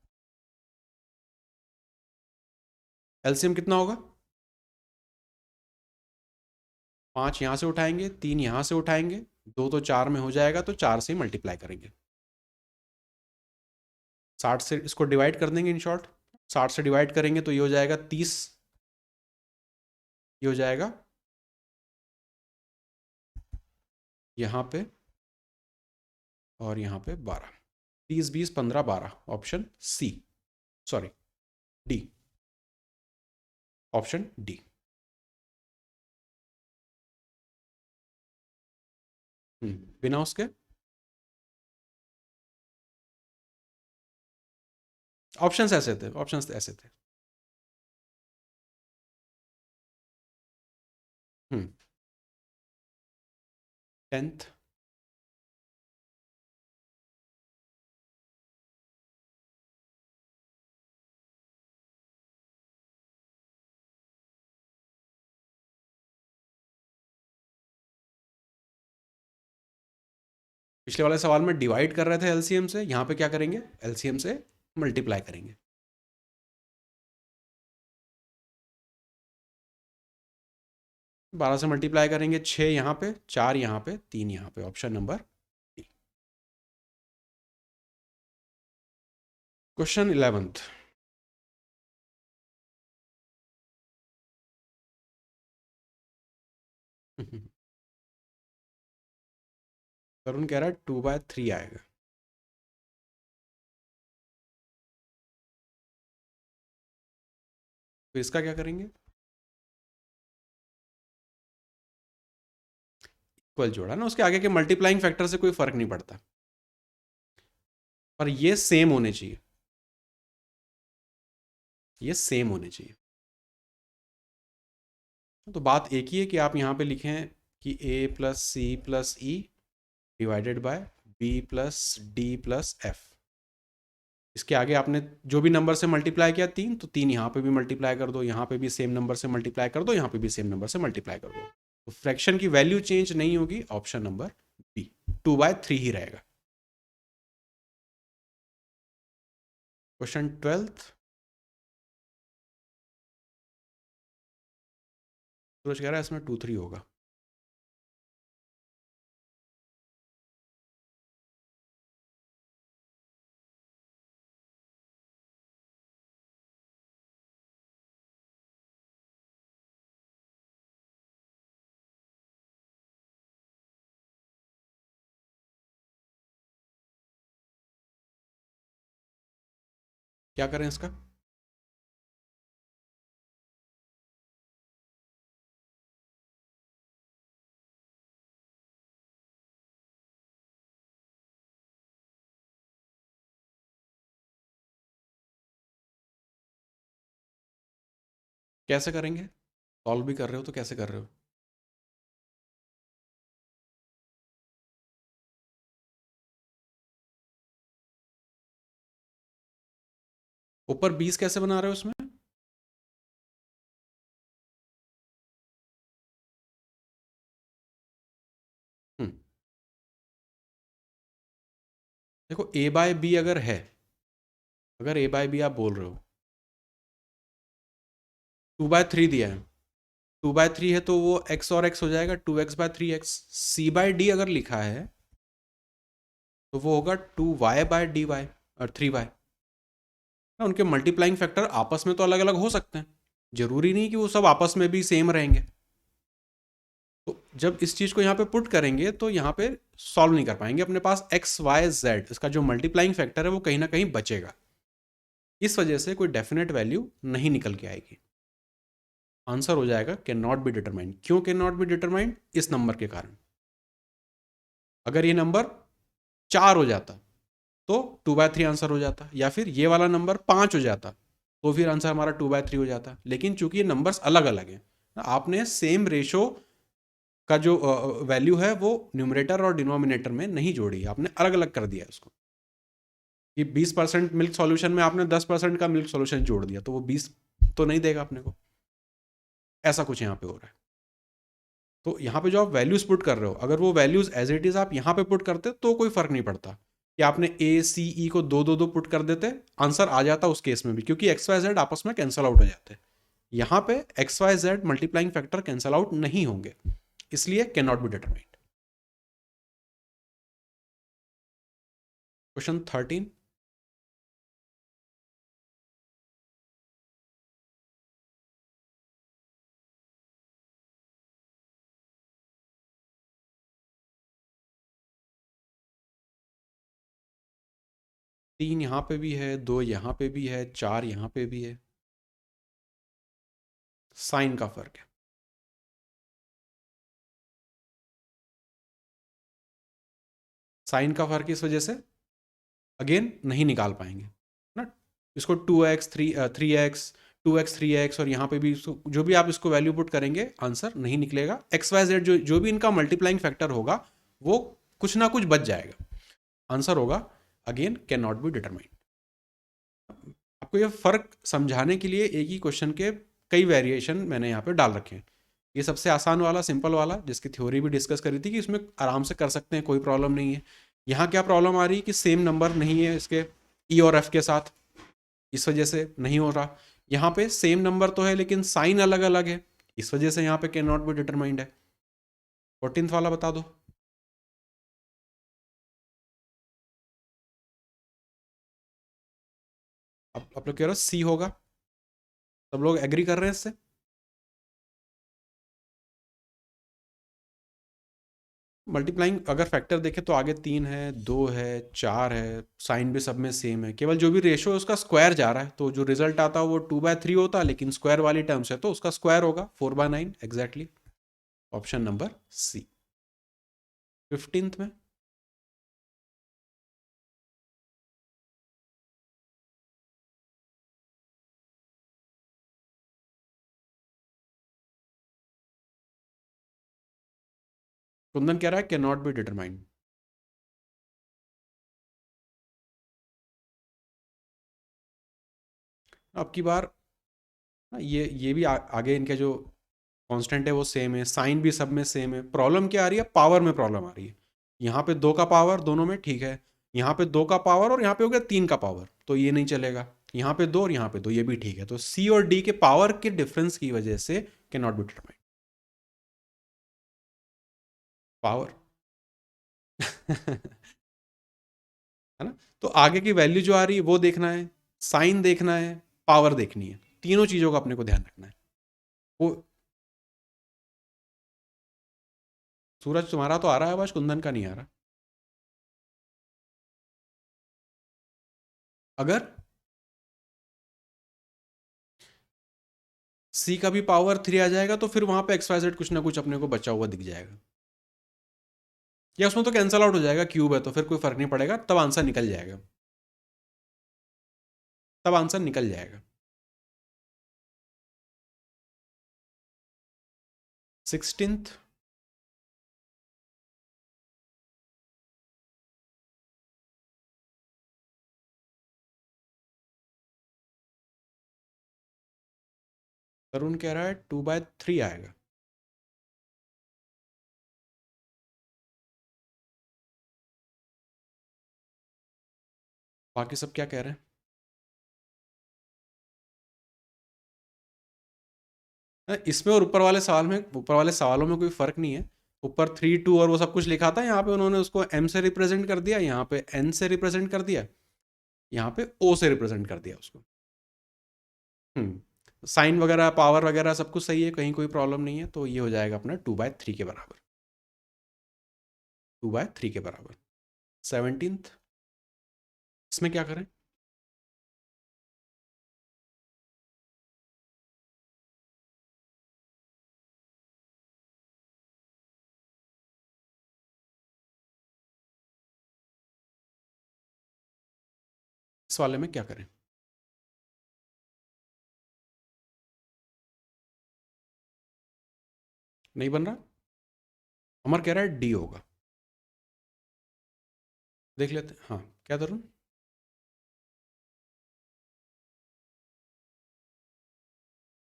एलसीएम कितना होगा, 5 यहाँ से उठाएंगे, 3 यहाँ से उठाएंगे, 2 तो 4 में हो जाएगा, तो 4 से मल्टीप्लाई करेंगे। 60 से इसको डिवाइड कर देंगे, इन शॉर्ट 60 से डिवाइड करेंगे तो ये हो जाएगा 30, ये हो जाएगा यहाँ पे और यहाँ पे 12, 30, 20, 15, 12, option C, sorry D, option D. बिना उसके ऑप्शंस ऐसे थे, ऑप्शंस ऐसे थे। 10th, पिछले वाले सवाल में डिवाइड कर रहे थे एलसीएम से, यहाँ पे क्या करेंगे, एलसीएम से मल्टीप्लाई करेंगे। 12 से मल्टीप्लाई करेंगे, 6 यहाँ पे, 4 यहाँ पे, 3 यहाँ पे, option number D. Question 11th, तरुण कह रहा है 2/3 आएगा। तो इसका क्या करेंगे, इक्वल जोड़ा ना, उसके आगे के मल्टीप्लाइंग फैक्टर से कोई फर्क नहीं पड़ता, पर ये सेम होने चाहिए, ये सेम होने चाहिए। तो बात एक ही है कि आप यहाँ पे लिखें कि a plus C plus E divided by b plus D plus F. इसके आगे आपने जो भी नंबर से मल्टीप्लाई किया 3, तो 3 यहाँ पे भी मल्टीप्लाई कर दो, यहाँ पे भी सेम नंबर से मल्टीप्लाई कर दो, यहाँ पे भी सेम नंबर से मल्टीप्लाई कर दो, तो फ्रैक्शन की वैल्यू चेंज नहीं होगी, ऑप्शन नंबर बी 2/3 ही रहेगा। क्वेश्चन 12th, सूरज कह रहा है इसमें 2/3 होगा। क्या करें इसका, कैसे करेंगे, सॉल्व भी कर रहे हो तो कैसे कर रहे हो, ऊपर 20 कैसे बना रहे हो उसमें, देखो a बाय बी अगर है, अगर a बाय बी आप बोल रहे हो, 2/3 दिया है, 2/3 है तो वो x और x हो जाएगा 2x/3x। c बाय डी अगर लिखा है तो वो होगा 2y/dy और 3y। उनके मल्टीप्लाइंग फैक्टर आपस में तो अलग अलग हो सकते हैं, जरूरी नहीं कि वो सब आपस में भी सेम रहेंगे। तो जब इस चीज को यहाँ पे पुट करेंगे तो यहाँ पे सॉल्व नहीं कर पाएंगे, अपने पास x y z इसका जो मल्टीप्लाइंग फैक्टर है वो कहीं ना कहीं बचेगा, इस वजह से कोई डेफिनेट वैल्यू नहीं निकल के आएगी। आंसर हो जाएगा कैन नॉट बी डिटरमाइंड। क्यों कैन नॉट बी डिटरमाइंड, इस नंबर के कारण। अगर ये नंबर 4 हो जाता तो 2/3 आंसर हो जाता, या फिर ये वाला नंबर 5 हो जाता तो फिर आंसर हमारा 2/3 हो जाता। लेकिन चूंकि ये नंबर्स अलग अलग हैं, आपने सेम रेशो का जो वैल्यू है वो न्यूमरेटर और डिनोमिनेटर में नहीं जोड़ी, आपने अलग अलग कर दिया उसको, कि 20% मिल्क सॉल्यूशन में आपने 10% का मिल्क सॉल्यूशन जोड़ दिया तो वो 20 तो नहीं देगा अपने को, ऐसा कुछ यहाँ पे हो रहा है। तो यहाँ पे जो आप वैल्यूज पुट कर रहे हो, अगर वो वैल्यूज एज इट इज आप यहाँ पे पुट करते तो कोई फर्क नहीं पड़ता, कि आपने ए सी ई को 2 पुट कर देते, आंसर आ जाता उस केस में भी, क्योंकि एक्स वाई जेड आपस में कैंसल आउट हो जाते हैं। यहाँ पे X Y Z multiplying factor cancel out नहीं होंगे, इसलिए can not be determined. Question 13, तीन यहाँ पे भी है, 2 यहाँ पे भी है, 4 यहाँ पे भी है, साइन का फर्क है। साइन का फर्क इस वजह से अगेन नहीं निकाल पाएंगे ना, इसको 2x 3x 2x 3x और यहाँ पे भी जो भी आप इसको वैल्यू पुट करेंगे आंसर नहीं निकलेगा। एक्स वाई जेड जो भी इनका मल्टीप्लाइंग फैक्टर होगा वो कुछ ना कुछ बच जाएगा, आंसर होगा again can not be determined. आपको ये फर्क समझाने के लिए एक ही क्वेश्चन के कई वेरिएशन मैंने यहाँ पे डाल रखे हैं। ये सबसे आसान वाला सिंपल वाला जिसकी थ्योरी भी डिस्कस करी थी कि इसमें आराम से कर सकते हैं, कोई प्रॉब्लम नहीं है। यहाँ क्या प्रॉब्लम आ रही है कि सेम नंबर नहीं है इसके ई और एफ के साथ, इस वजह से नहीं हो रहा। यहाँ पे सेम नंबर तो है लेकिन साइन अलग अलग है, इस वजह से यहाँ पे कैन नॉट बी डिटरमाइंड है। 14th वाला बता दो। अब आप लोग कह रहे हो सी होगा, सब लोग एग्री कर रहे हैं इससे? मल्टीप्लाइंग अगर फैक्टर देखें तो आगे 3 है, 2 है, 4 है, साइन भी सब में सेम है, केवल जो भी रेशो है उसका स्क्वायर जा रहा है, तो जो रिजल्ट आता है वो 2/3 होता है, लेकिन स्क्वायर वाली टर्म्स है तो उसका स्क्वायर होगा 4/9 एग्जैक्टली। ऑप्शन नंबर सी। 15th में कुंदन कह रहा है कैन नॉट बी डिटरमाइंड। अब की बार ये भी आगे इनके जो कांस्टेंट है वो सेम है, साइन भी सब में सेम है। प्रॉब्लम क्या आ रही है? पावर में प्रॉब्लम आ रही है। यहाँ पे 2 का पावर दोनों में ठीक है, यहाँ पे 2 का पावर और यहाँ पे हो गया 3 का पावर, तो ये नहीं चलेगा। यहाँ पे 2 और यहाँ पे 2, ये भी ठीक है। तो सी और डी के पावर के डिफरेंस की वजह से can not be determined. Power है ना? तो आगे की वैल्यू जो आ रही है वो देखना है, साइन देखना है, पावर देखनी है, तीनों चीजों का अपने को ध्यान रखना है। वो सूरज तुम्हारा तो आ रहा है आवाज, कुंदन का नहीं आ रहा। अगर सी का भी पावर 3 आ जाएगा तो फिर वहां पे एक्स वाई जेड कुछ ना कुछ अपने को बचा हुआ दिख जाएगा, या उसमें तो कैंसल आउट हो जाएगा, क्यूब है तो फिर कोई फर्क नहीं पड़ेगा, तब आंसर निकल जाएगा, तब आंसर निकल जाएगा। 16th तरुण कह रहा है 2/3 आएगा। बाकी सब क्या कह रहे हैं? इसमें और ऊपर वाले सवाल में, ऊपर वाले सवालों में कोई फर्क नहीं है। ऊपर 3 2 और वो सब कुछ लिखा था, यहाँ पे उन्होंने उसको एम से रिप्रेजेंट कर दिया, यहाँ पे एन से रिप्रेजेंट कर दिया, यहाँ पे ओ से रिप्रेजेंट कर दिया उसको। साइन वगैरह पावर वगैरह सब कुछ सही है, कहीं कोई प्रॉब्लम नहीं है, तो ये हो जाएगा अपना 2/3 के बराबर, 2/3 के बराबर। 17th इसमें क्या करें? इस वाले में क्या करें? नहीं बन रहा। अमर कह रहा है डी होगा, देख लेते हैं। हाँ क्या करूँ?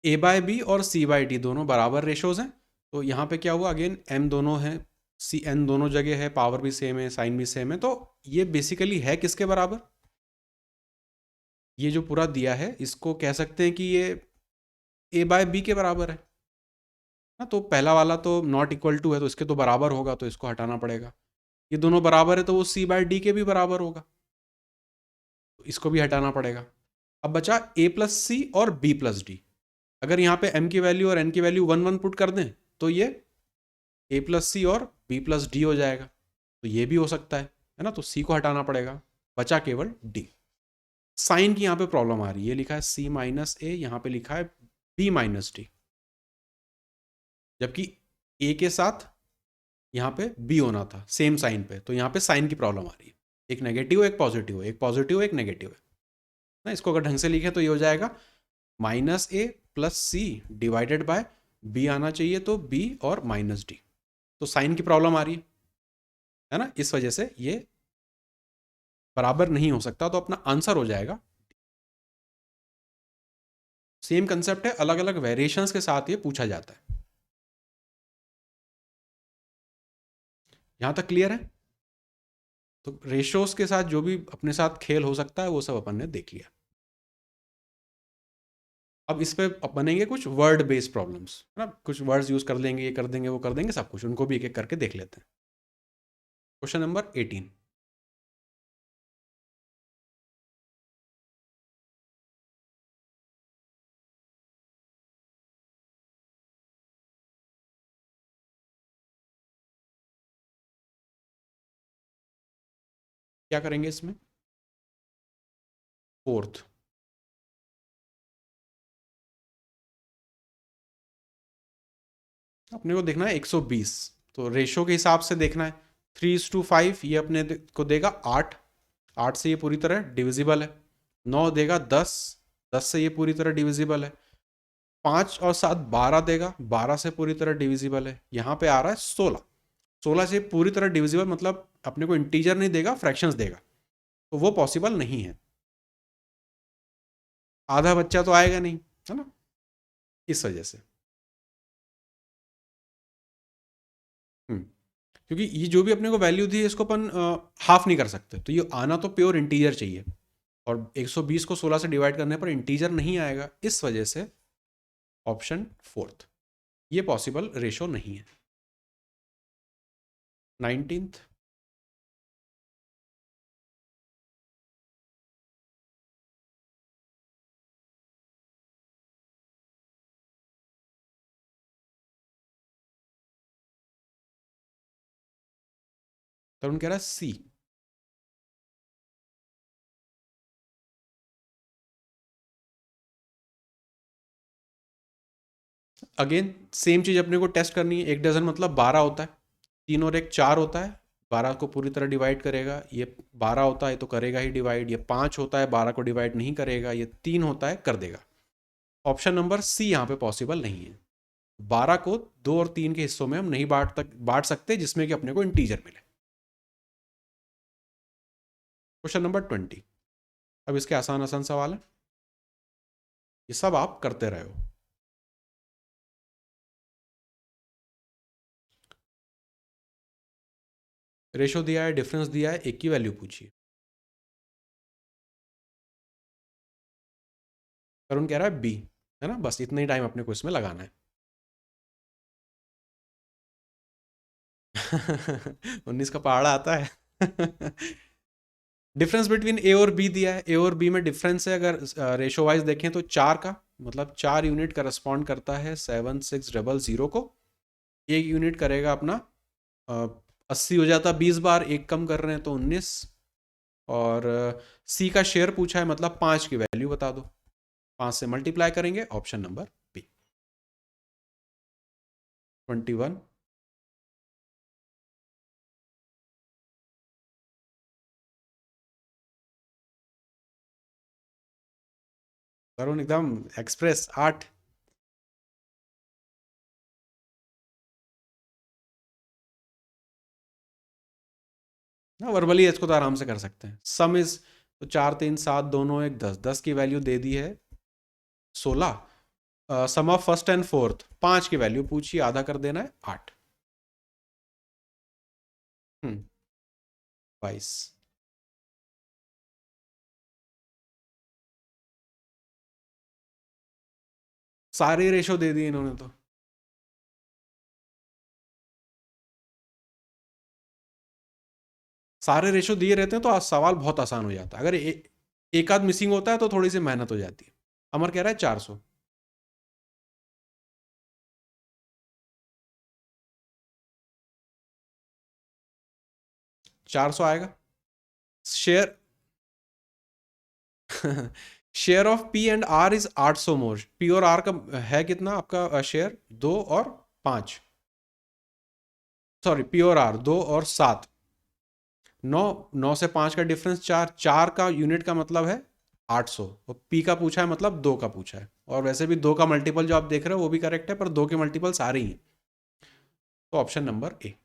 ए बाय बी और सी बाय डी दोनों बराबर रेशोज हैं, तो यहाँ पे क्या हुआ, अगेन एम दोनों है, सी एन दोनों जगह है, पावर भी सेम है, साइन भी सेम है, तो ये बेसिकली है किसके बराबर? ये जो पूरा दिया है इसको कह सकते हैं कि ये ए बाय बी के बराबर है ना। तो पहला वाला तो नॉट इक्वल टू है, तो इसके तो बराबर होगा, तो इसको हटाना पड़ेगा। ये दोनों बराबर है तो वो सी बाय डी के भी बराबर होगा, तो इसको भी हटाना पड़ेगा। अब बचा ए प्लस सी और बी प्लस डी। अगर यहाँ पे एम की वैल्यू और एन की वैल्यू 1 1 पुट कर दें तो ये ए प्लस सी और बी प्लस डी हो जाएगा, तो ये भी हो सकता है ना? तो सी को हटाना पड़ेगा, बचा केवल डी। साइन की यहाँ पे प्रॉब्लम आ रही है, ये लिखा है सी माइनस ए, यहाँ पे लिखा है बी माइनस डी, जबकि ए के साथ यहाँ पे बी होना था सेम साइन पे, तो यहाँ पे साइन की प्रॉब्लम आ रही है, एक नेगेटिव एक पॉजिटिव, एक पॉजिटिव एक नेगेटिव है ना। इसको अगर ढंग से लिखे तो ये हो जाएगा minus A plus C divided by B आना चाहिए, तो बी और माइनस डी, तो साइन की प्रॉब्लम आ रही है ना, इस वजह से ये बराबर नहीं हो सकता, तो अपना आंसर हो जाएगा। सेम कंसेप्ट है, अलग अलग वेरिएशंस के साथ ये पूछा जाता है। यहां तक क्लियर है? तो रेशोस के साथ जो भी अपने साथ खेल हो सकता है वो सब अपन ने देख लिया। अब इस पे बनेंगे कुछ वर्ड बेस्ड प्रॉब्लम्स, है ना, कुछ वर्ड्स यूज कर लेंगे, ये कर देंगे, वो कर देंगे, सब कुछ उनको भी एक एक करके देख लेते हैं। Question number 18। क्या करेंगे इसमें? फोर्थ। अपने को देखना है 120, तो रेशो के हिसाब से देखना है। 3:5 ये अपने को देगा 8, 8 से ये पूरी तरह डिविजिबल है। 9 देगा 10, 10 से ये पूरी तरह डिविजिबल है। 5 और 7 12 देगा, 12 से पूरी तरह डिविजिबल है। यहाँ पे आ रहा है 16, 16 से पूरी तरह डिविजिबल, मतलब अपने को इंटीजर नहीं देगा, फ्रैक्शंस देगा, तो वो पॉसिबल नहीं है। आधा बच्चा तो आएगा नहीं, है ना, इस वजह से। हम्म क्योंकि ये जो भी अपने को वैल्यू दी है इसको अपन हाफ नहीं कर सकते, तो ये आना तो प्योर इंटीजर चाहिए, और 120 को 16 से डिवाइड करने पर इंटीजर नहीं आएगा, इस वजह से ऑप्शन फोर्थ, ये पॉसिबल रेशो नहीं है। 19th। तरुण कह रहा है सी। अगेन सेम चीज अपने को टेस्ट करनी है। 1 डजन मतलब 12 होता है, 3 और 1 4 होता है, 12 को पूरी तरह डिवाइड करेगा, ये 12 होता है तो करेगा ही डिवाइड, ये 5 होता है 12 को डिवाइड नहीं करेगा, ये 3 होता है कर देगा। ऑप्शन नंबर सी यहाँ पे पॉसिबल नहीं है। 12 को 2 और 3 के हिस्सों में हम नहीं बांट सकते जिसमें कि अपने को इंटीजर मिले। Question number 20। अब इसके आसान आसान सवाल है, ये सब आप करते रहे हो। रेशो दिया है, डिफरेंस दिया है, एक की वैल्यू पूछिए। करुण कह रहा है बी, है ना, बस इतना ही टाइम अपने को इसमें लगाना है। 19 का पहाड़ा आता है। डिफरेंस बिटवीन ए और बी दिया है, ए और बी में डिफरेंस है, अगर रेशो वाइज देखें तो 4 का, मतलब 4 यूनिट करस्पॉन्ड करता है 7600 को। एक यूनिट करेगा अपना 80 हो जाता, 20 बार, एक कम कर रहे हैं तो 19। और सी का शेयर पूछा है, मतलब 5 की वैल्यू बता दो, 5 से मल्टीप्लाई करेंगे, ऑप्शन नंबर बी। 21। करुण एकदम एक्सप्रेस 8। ना वर्बली इसको तो आराम से कर सकते हैं। सम इज, तो 4 3 7 दोनों एक 10, 10 की वैल्यू दे दी है 16। सम ऑफ फर्स्ट एंड फोर्थ, 5 की वैल्यू पूछी, आधा कर देना है 8। 22। सारे रेशो दे दिए इन्होंने तो। सारे रेशो दिए रहते हैं तो आज सवाल बहुत आसान हो जाता है। अगर एक आध मिसिंग होता है तो थोड़ी सी मेहनत हो जाती है। अमर कह रहा है 400। 400 आएगा। Share share of P and R is 800 more. P और आर का है कितना आपका शेयर? 2 और 5, सॉरी पी और आर 2 और 7, 9, 9 से 5 का डिफरेंस 4, 4 का यूनिट का मतलब है 800, और पी का पूछा है मतलब 2 का पूछा है, और वैसे भी 2 का मल्टीपल जो आप देख रहे हो वो भी करेक्ट है, पर 2 के मल्टीपल्स आ रही हैं, तो ऑप्शन नंबर ए।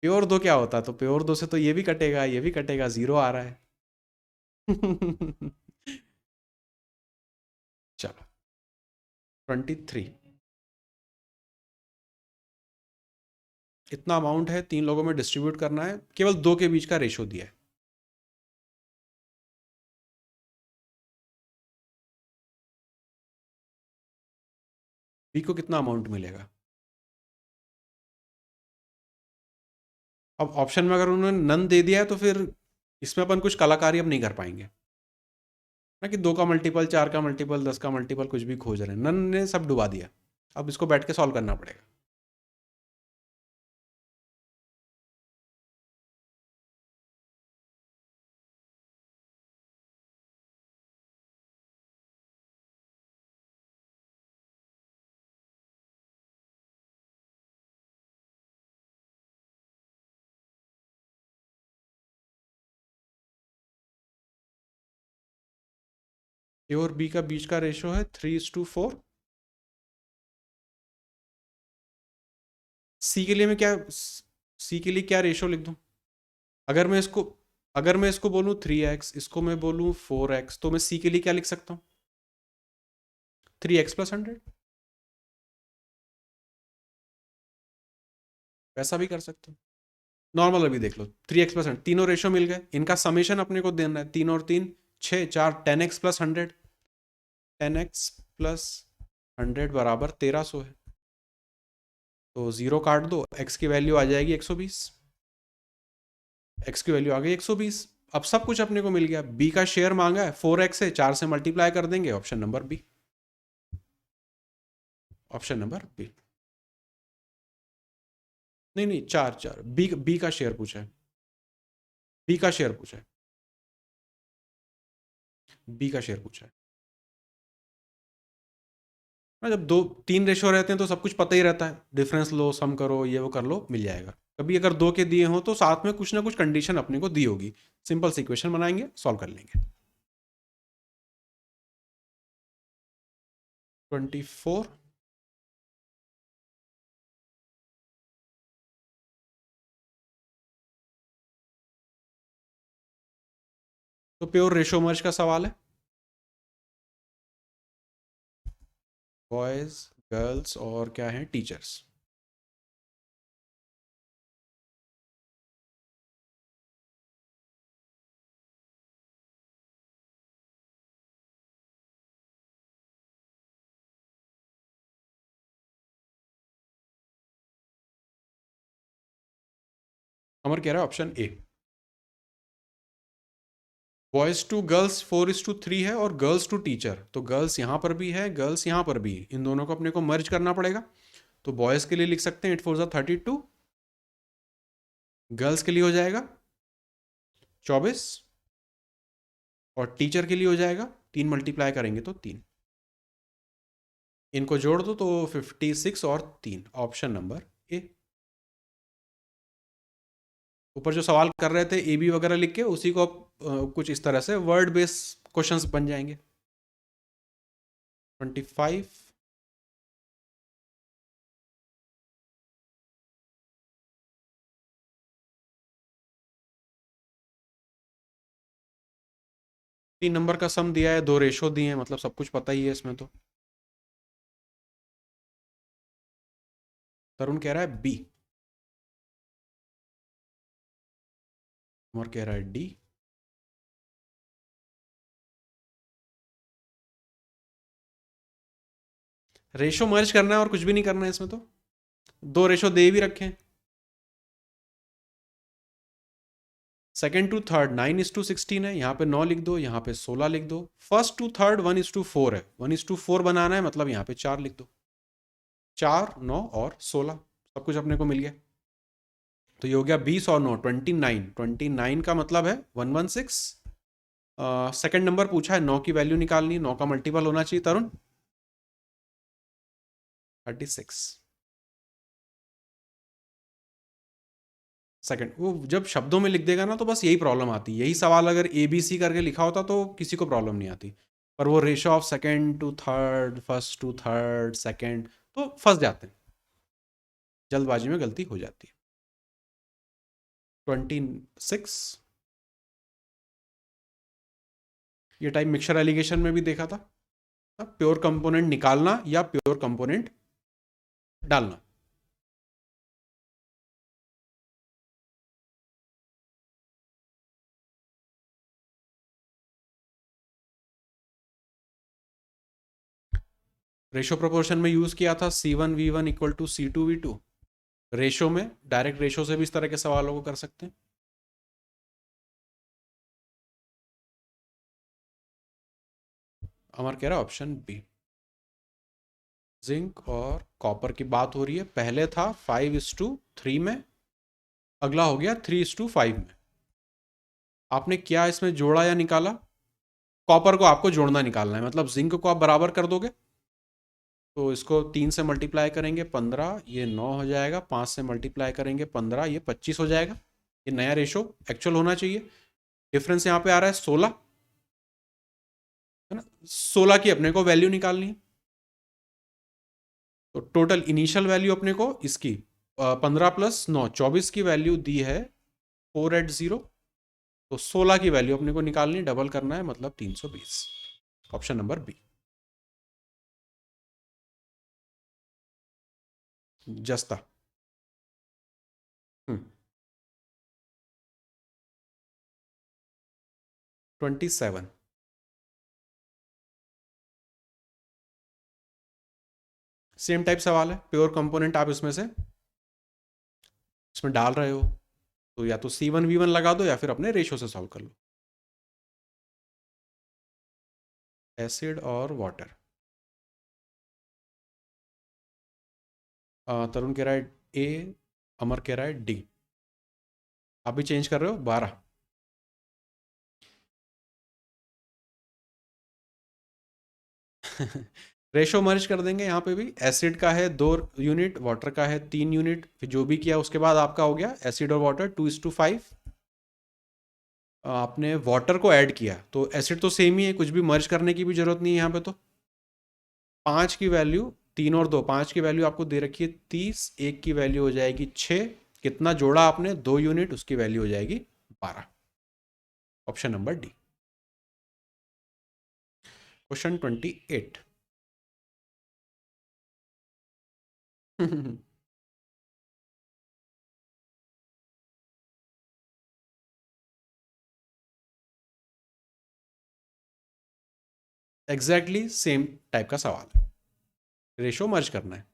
प्योर 2 क्या होता है? तो प्योर 2 से तो ये भी कटेगा, ये भी कटेगा, जीरो आ रहा है। चलो 23। इतना अमाउंट है, 3 लोगों में डिस्ट्रीब्यूट करना है, केवल 2 के बीच का रेशो दिया है। बी को कितना अमाउंट मिलेगा? अब ऑप्शन में अगर उन्होंने नन दे दिया है तो फिर इसमें अपन कुछ कलाकारी अब नहीं कर पाएंगे ना, कि 2 का मल्टीपल, 4 का मल्टीपल, 10 का मल्टीपल कुछ भी खोज रहे हैं। नन ने सब डुबा दिया। अब इसको बैठ के सॉल्व करना पड़ेगा। ए और बी का बीच का रेशो है 3:4। सी के लिए मैं क्या, सी के लिए क्या रेशो लिख दूं? अगर मैं इसको अगर मैं इसको बोलूं 3x, इसको मैं बोलूं 4x, तो मैं सी के लिए क्या लिख सकता हूं? 3x+100। वैसा भी कर सकते हो। नॉर्मल अभी देख लो, 3x+100, तीनों रेशो मिल गए, इनका समेशन अपने को देना है। 3 और 3 6, 4, 10x+100, 10x+100 बराबर 1300 है। तो जीरो काट दो, x की वैल्यू आ जाएगी 120। x की वैल्यू आ गई 120। अब सब कुछ अपने को मिल गया। b का शेयर मांगा है 4x से, 4 से मल्टीप्लाई कर देंगे। Option number B. Option number B. नहीं नहीं, 4 4, बी का शेयर पूछा है। बी का शेयर पूछा है। बी का शेयर पूछा है। जब 2 3 रेशो रहते हैं तो सब कुछ पता ही रहता है, डिफरेंस लो, सम करो, ये वो कर लो, मिल जाएगा। कभी अगर 2 के दिए हो तो साथ में कुछ ना कुछ कंडीशन अपने को दी होगी। सिंपल सी इक्वेशन बनाएंगे, सॉल्व कर लेंगे। 24। तो प्योर रेशो मर्ज का सवाल है। बॉयज, गर्ल्स और क्या है, टीचर्स। अमर कह रहा है option A. Boys to girls 4:3 है, और गर्ल्स टू टीचर, तो गर्ल्स यहाँ पर भी है, गर्ल्स यहाँ पर भी है। इन दोनों को अपने को मर्ज करना पड़ेगा। तो बॉयज के लिए लिख सकते हैं 8 4 32। गर्ल्स के लिए हो जाएगा 24। और टीचर के लिए हो जाएगा 3, मल्टीप्लाई करेंगे तो 3। इनको जोड़ दो तो 56 और 3। Option number A. ऊपर जो सवाल कर रहे थे ए बी वगैरह लिख के, उसी को कुछ इस तरह से वर्ड बेस क्वेश्चंस बन जाएंगे। 25। 3 नंबर का सम दिया है, 2 रेशो दिए हैं, मतलब सब कुछ पता ही है इसमें तो। तरुण कह रहा है बी। और कह रहा है डी। रेशो मर्ज करना है और कुछ भी नहीं करना है इसमें तो। 2 रेशो दे भी रखे हैं। सेकेंड टू थर्ड 9:16 है, यहाँ पे 9 लिख दो, यहाँ पे 16 लिख दो। फर्स्ट टू थर्ड 1:4 है, 1:4 बनाना है, मतलब यहाँ पे 4 लिख दो। 4 9 और 16, सब कुछ अपने को मिल गया। तो ये हो गया 20 और 9 29। 29 का मतलब है 116। सेकंड नंबर पूछा है, 9 की वैल्यू निकालनी, 9 का मल्टीपल होना चाहिए तरुण, 36। सेकंड, वो जब शब्दों में लिख देगा ना तो बस यही प्रॉब्लम आती है। यही सवाल अगर ए बी सी करके लिखा होता तो किसी को प्रॉब्लम नहीं आती। पर वो ratio of second to third, first to third, second, तो फंस जाते हैं। जल्दबाजी में गलती हो जाती है। 26। ये टाइप मिक्सचर एलिगेशन में भी देखा था। प्योर कंपोनेंट निकालना या प्योर कंपोनेंट डालना। रेशो प्रोपोर्शन में यूज़ किया था C1V1 equal to C2V2। Ratio में डायरेक्ट रेशो से भी इस तरह के सवालों को कर सकते हैं। अमर कह रहा है ऑप्शन बी। जिंक और कॉपर की बात हो रही है। पहले था 5:3 में, अगला हो गया 3:5 में। आपने क्या इसमें जोड़ा या निकाला? कॉपर को आपको जोड़ना निकालना है, मतलब जिंक को आप बराबर कर दोगे तो इसको 3 से मल्टीप्लाई करेंगे 15, ये 9 हो जाएगा। 5 से मल्टीप्लाई करेंगे 15, ये 25 हो जाएगा। ये नया रेशो एक्चुअल होना चाहिए। डिफरेंस यहाँ पे आ रहा है 16, है ना। 16 की अपने को वैल्यू निकालनी है। तो टोटल इनिशियल वैल्यू अपने को इसकी 15 + 9 24 की वैल्यू दी है 480। तो 16 की वैल्यू अपने को निकालनी, डबल करना है, मतलब 320। Option number B. जस्ता। 27। सेम टाइप सवाल है, प्योर कंपोनेंट आप इसमें से इसमें डाल रहे हो तो या तो C1V1 लगा दो या फिर अपने रेशो से सॉल्व कर लो। एसिड और वाटर। तरुण कह रहा है ए, अमर कह रहा है डी। आप भी चेंज कर रहे हो 12। रेशो मर्ज कर देंगे यहाँ पे भी। एसिड का है 2 यूनिट, वाटर का है 3 यूनिट, फिर जो भी किया उसके बाद आपका हो गया एसिड और वाटर 2:5। आपने वाटर को ऐड किया तो एसिड तो सेम ही है, कुछ भी मर्ज करने की भी जरूरत नहीं है यहाँ पे। तो 5 की वैल्यू, 3 और 2, 5 की वैल्यू आपको दे रखी है 30, 1 की वैल्यू हो जाएगी 6। कितना जोड़ा आपने? 2 यूनिट, उसकी वैल्यू हो जाएगी 12। Option number D. Question 28। Exactly same type का सवाल है। रेशो मर्ज करना है,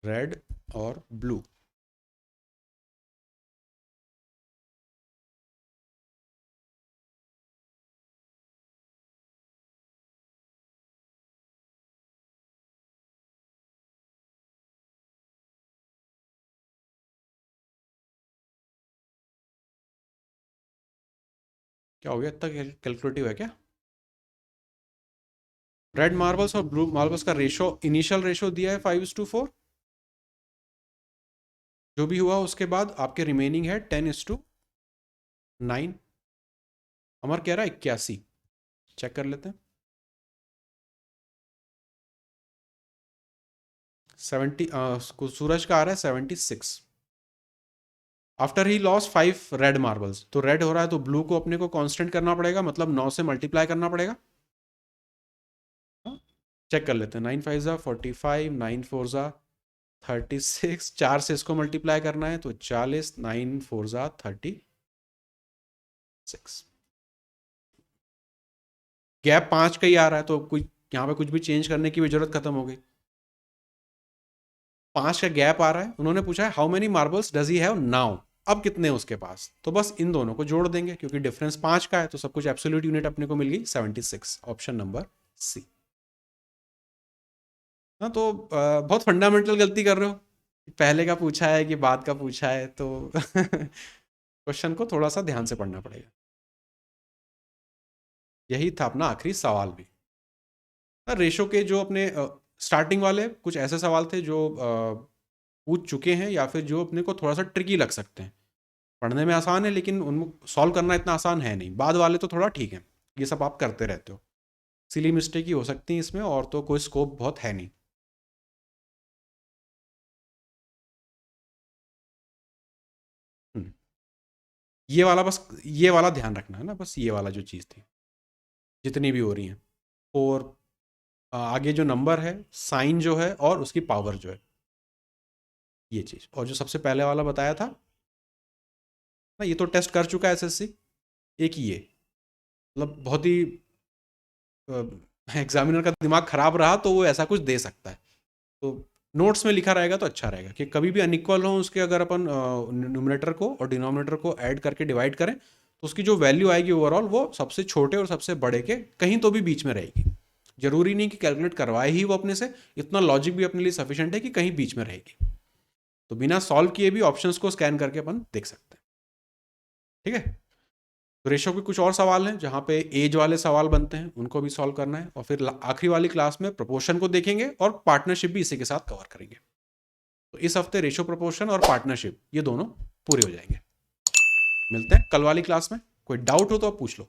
रेड और ब्लू। क्या हो गया? इतना कैलकुलेटिव है क्या? रेड मार्बल्स और ब्लू मार्बल्स का रेशो, इनिशियल रेशो दिया है 5:4। जो भी हुआ उसके बाद आपके रिमेनिंग है 10:9। अमर कह रहा है 81। चेक कर लेते हैं। 70, सूरज का आ रहा है 76। After he loss 5 red marbles, तो रेड हो रहा है तो ब्लू को अपने को कांस्टेंट करना पड़ेगा, मतलब 9 से मल्टीप्लाई करना पड़ेगा। चेक कर लेते हैं। 9 5 ज़ा 45, 9 4 ज़ा 36, 4 से इसको मल्टीप्लाई करना है तो 40, 9 4 ज़ा 36। गैप 5 का ही आ रहा है तो कुछ यहाँ पे कुछ भी चेंज करने की भी जरूरत खत्म हो गई। 5 का गैप आ रहा है। उन्होंने पूछा है how many marbles does he have now. अब कितने हैं उसके पास, तो बस इन दोनों को जोड़ देंगे क्योंकि डिफरेंस 5 का है तो सब कुछ एब्सोल्यूट यूनिट अपने को मिल गई 76। Option number C. हाँ तो बहुत फंडामेंटल गलती कर रहे हो। पहले का पूछा है कि बाद का पूछा है, तो क्वेश्चन को थोड़ा सा ध्यान से पढ़ना पड़ेगा। यही था अपना आखिरी सवाल भी। रेशो के जो अपने स्टार्टिंग वाले कुछ ऐसे सवाल थे जो पूछ चुके हैं या फिर जो अपने को थोड़ा सा ट्रिकी लग सकते हैं। पढ़ने में आसान है लेकिन उन सॉल्व करना इतना आसान है नहीं। बाद वाले तो थोड़ा ठीक है, ये सब आप करते रहते हो। सिली मिस्टेक ही हो सकती है इसमें, और तो कोई स्कोप बहुत है नहीं। हम्म, ये वाला बस, ये वाला ध्यान रखना है ना, बस ये वाला जो चीज़ थी जितनी भी हो रही हैं। और आगे जो नंबर है, साइन जो है और उसकी पावर जो है, ये चीज़। और जो सबसे पहले वाला बताया था ना, ये तो टेस्ट कर चुका है एसएससी। एक ये मतलब बहुत ही एग्जामिनर का दिमाग खराब रहा तो वो ऐसा कुछ दे सकता है। तो नोट्स में लिखा रहेगा तो अच्छा रहेगा कि कभी भी अनइक्वल हो उसके, अगर अपन न्यूमरेटर को और डिनोमिनेटर को ऐड करके डिवाइड करें तो उसकी जो वैल्यू आएगी ओवरऑल वो सबसे छोटे और सबसे बड़े के कहीं तो भी बीच में रहेगी। जरूरी नहीं कि कैलकुलेट करवाए ही वो अपने से, इतना लॉजिक भी अपने लिए सफिशिएंट है कि कहीं बीच में रहेगी। तो बिना सॉल्व किए भी ऑप्शंस को स्कैन करके अपन देख सकते हैं। ठीक है, तो रेशो के कुछ और सवाल हैं जहाँ पे एज वाले सवाल बनते हैं, उनको भी सॉल्व करना है। और फिर आखिरी वाली क्लास में प्रोपोर्शन को देखेंगे और पार्टनरशिप भी इसी के साथ कवर करेंगे। तो इस हफ्ते रेशो, प्रोपोर्शन और पार्टनरशिप ये दोनों पूरे हो जाएंगे। मिलते हैं कल वाली क्लास में। कोई डाउट हो तो आप पूछ लो।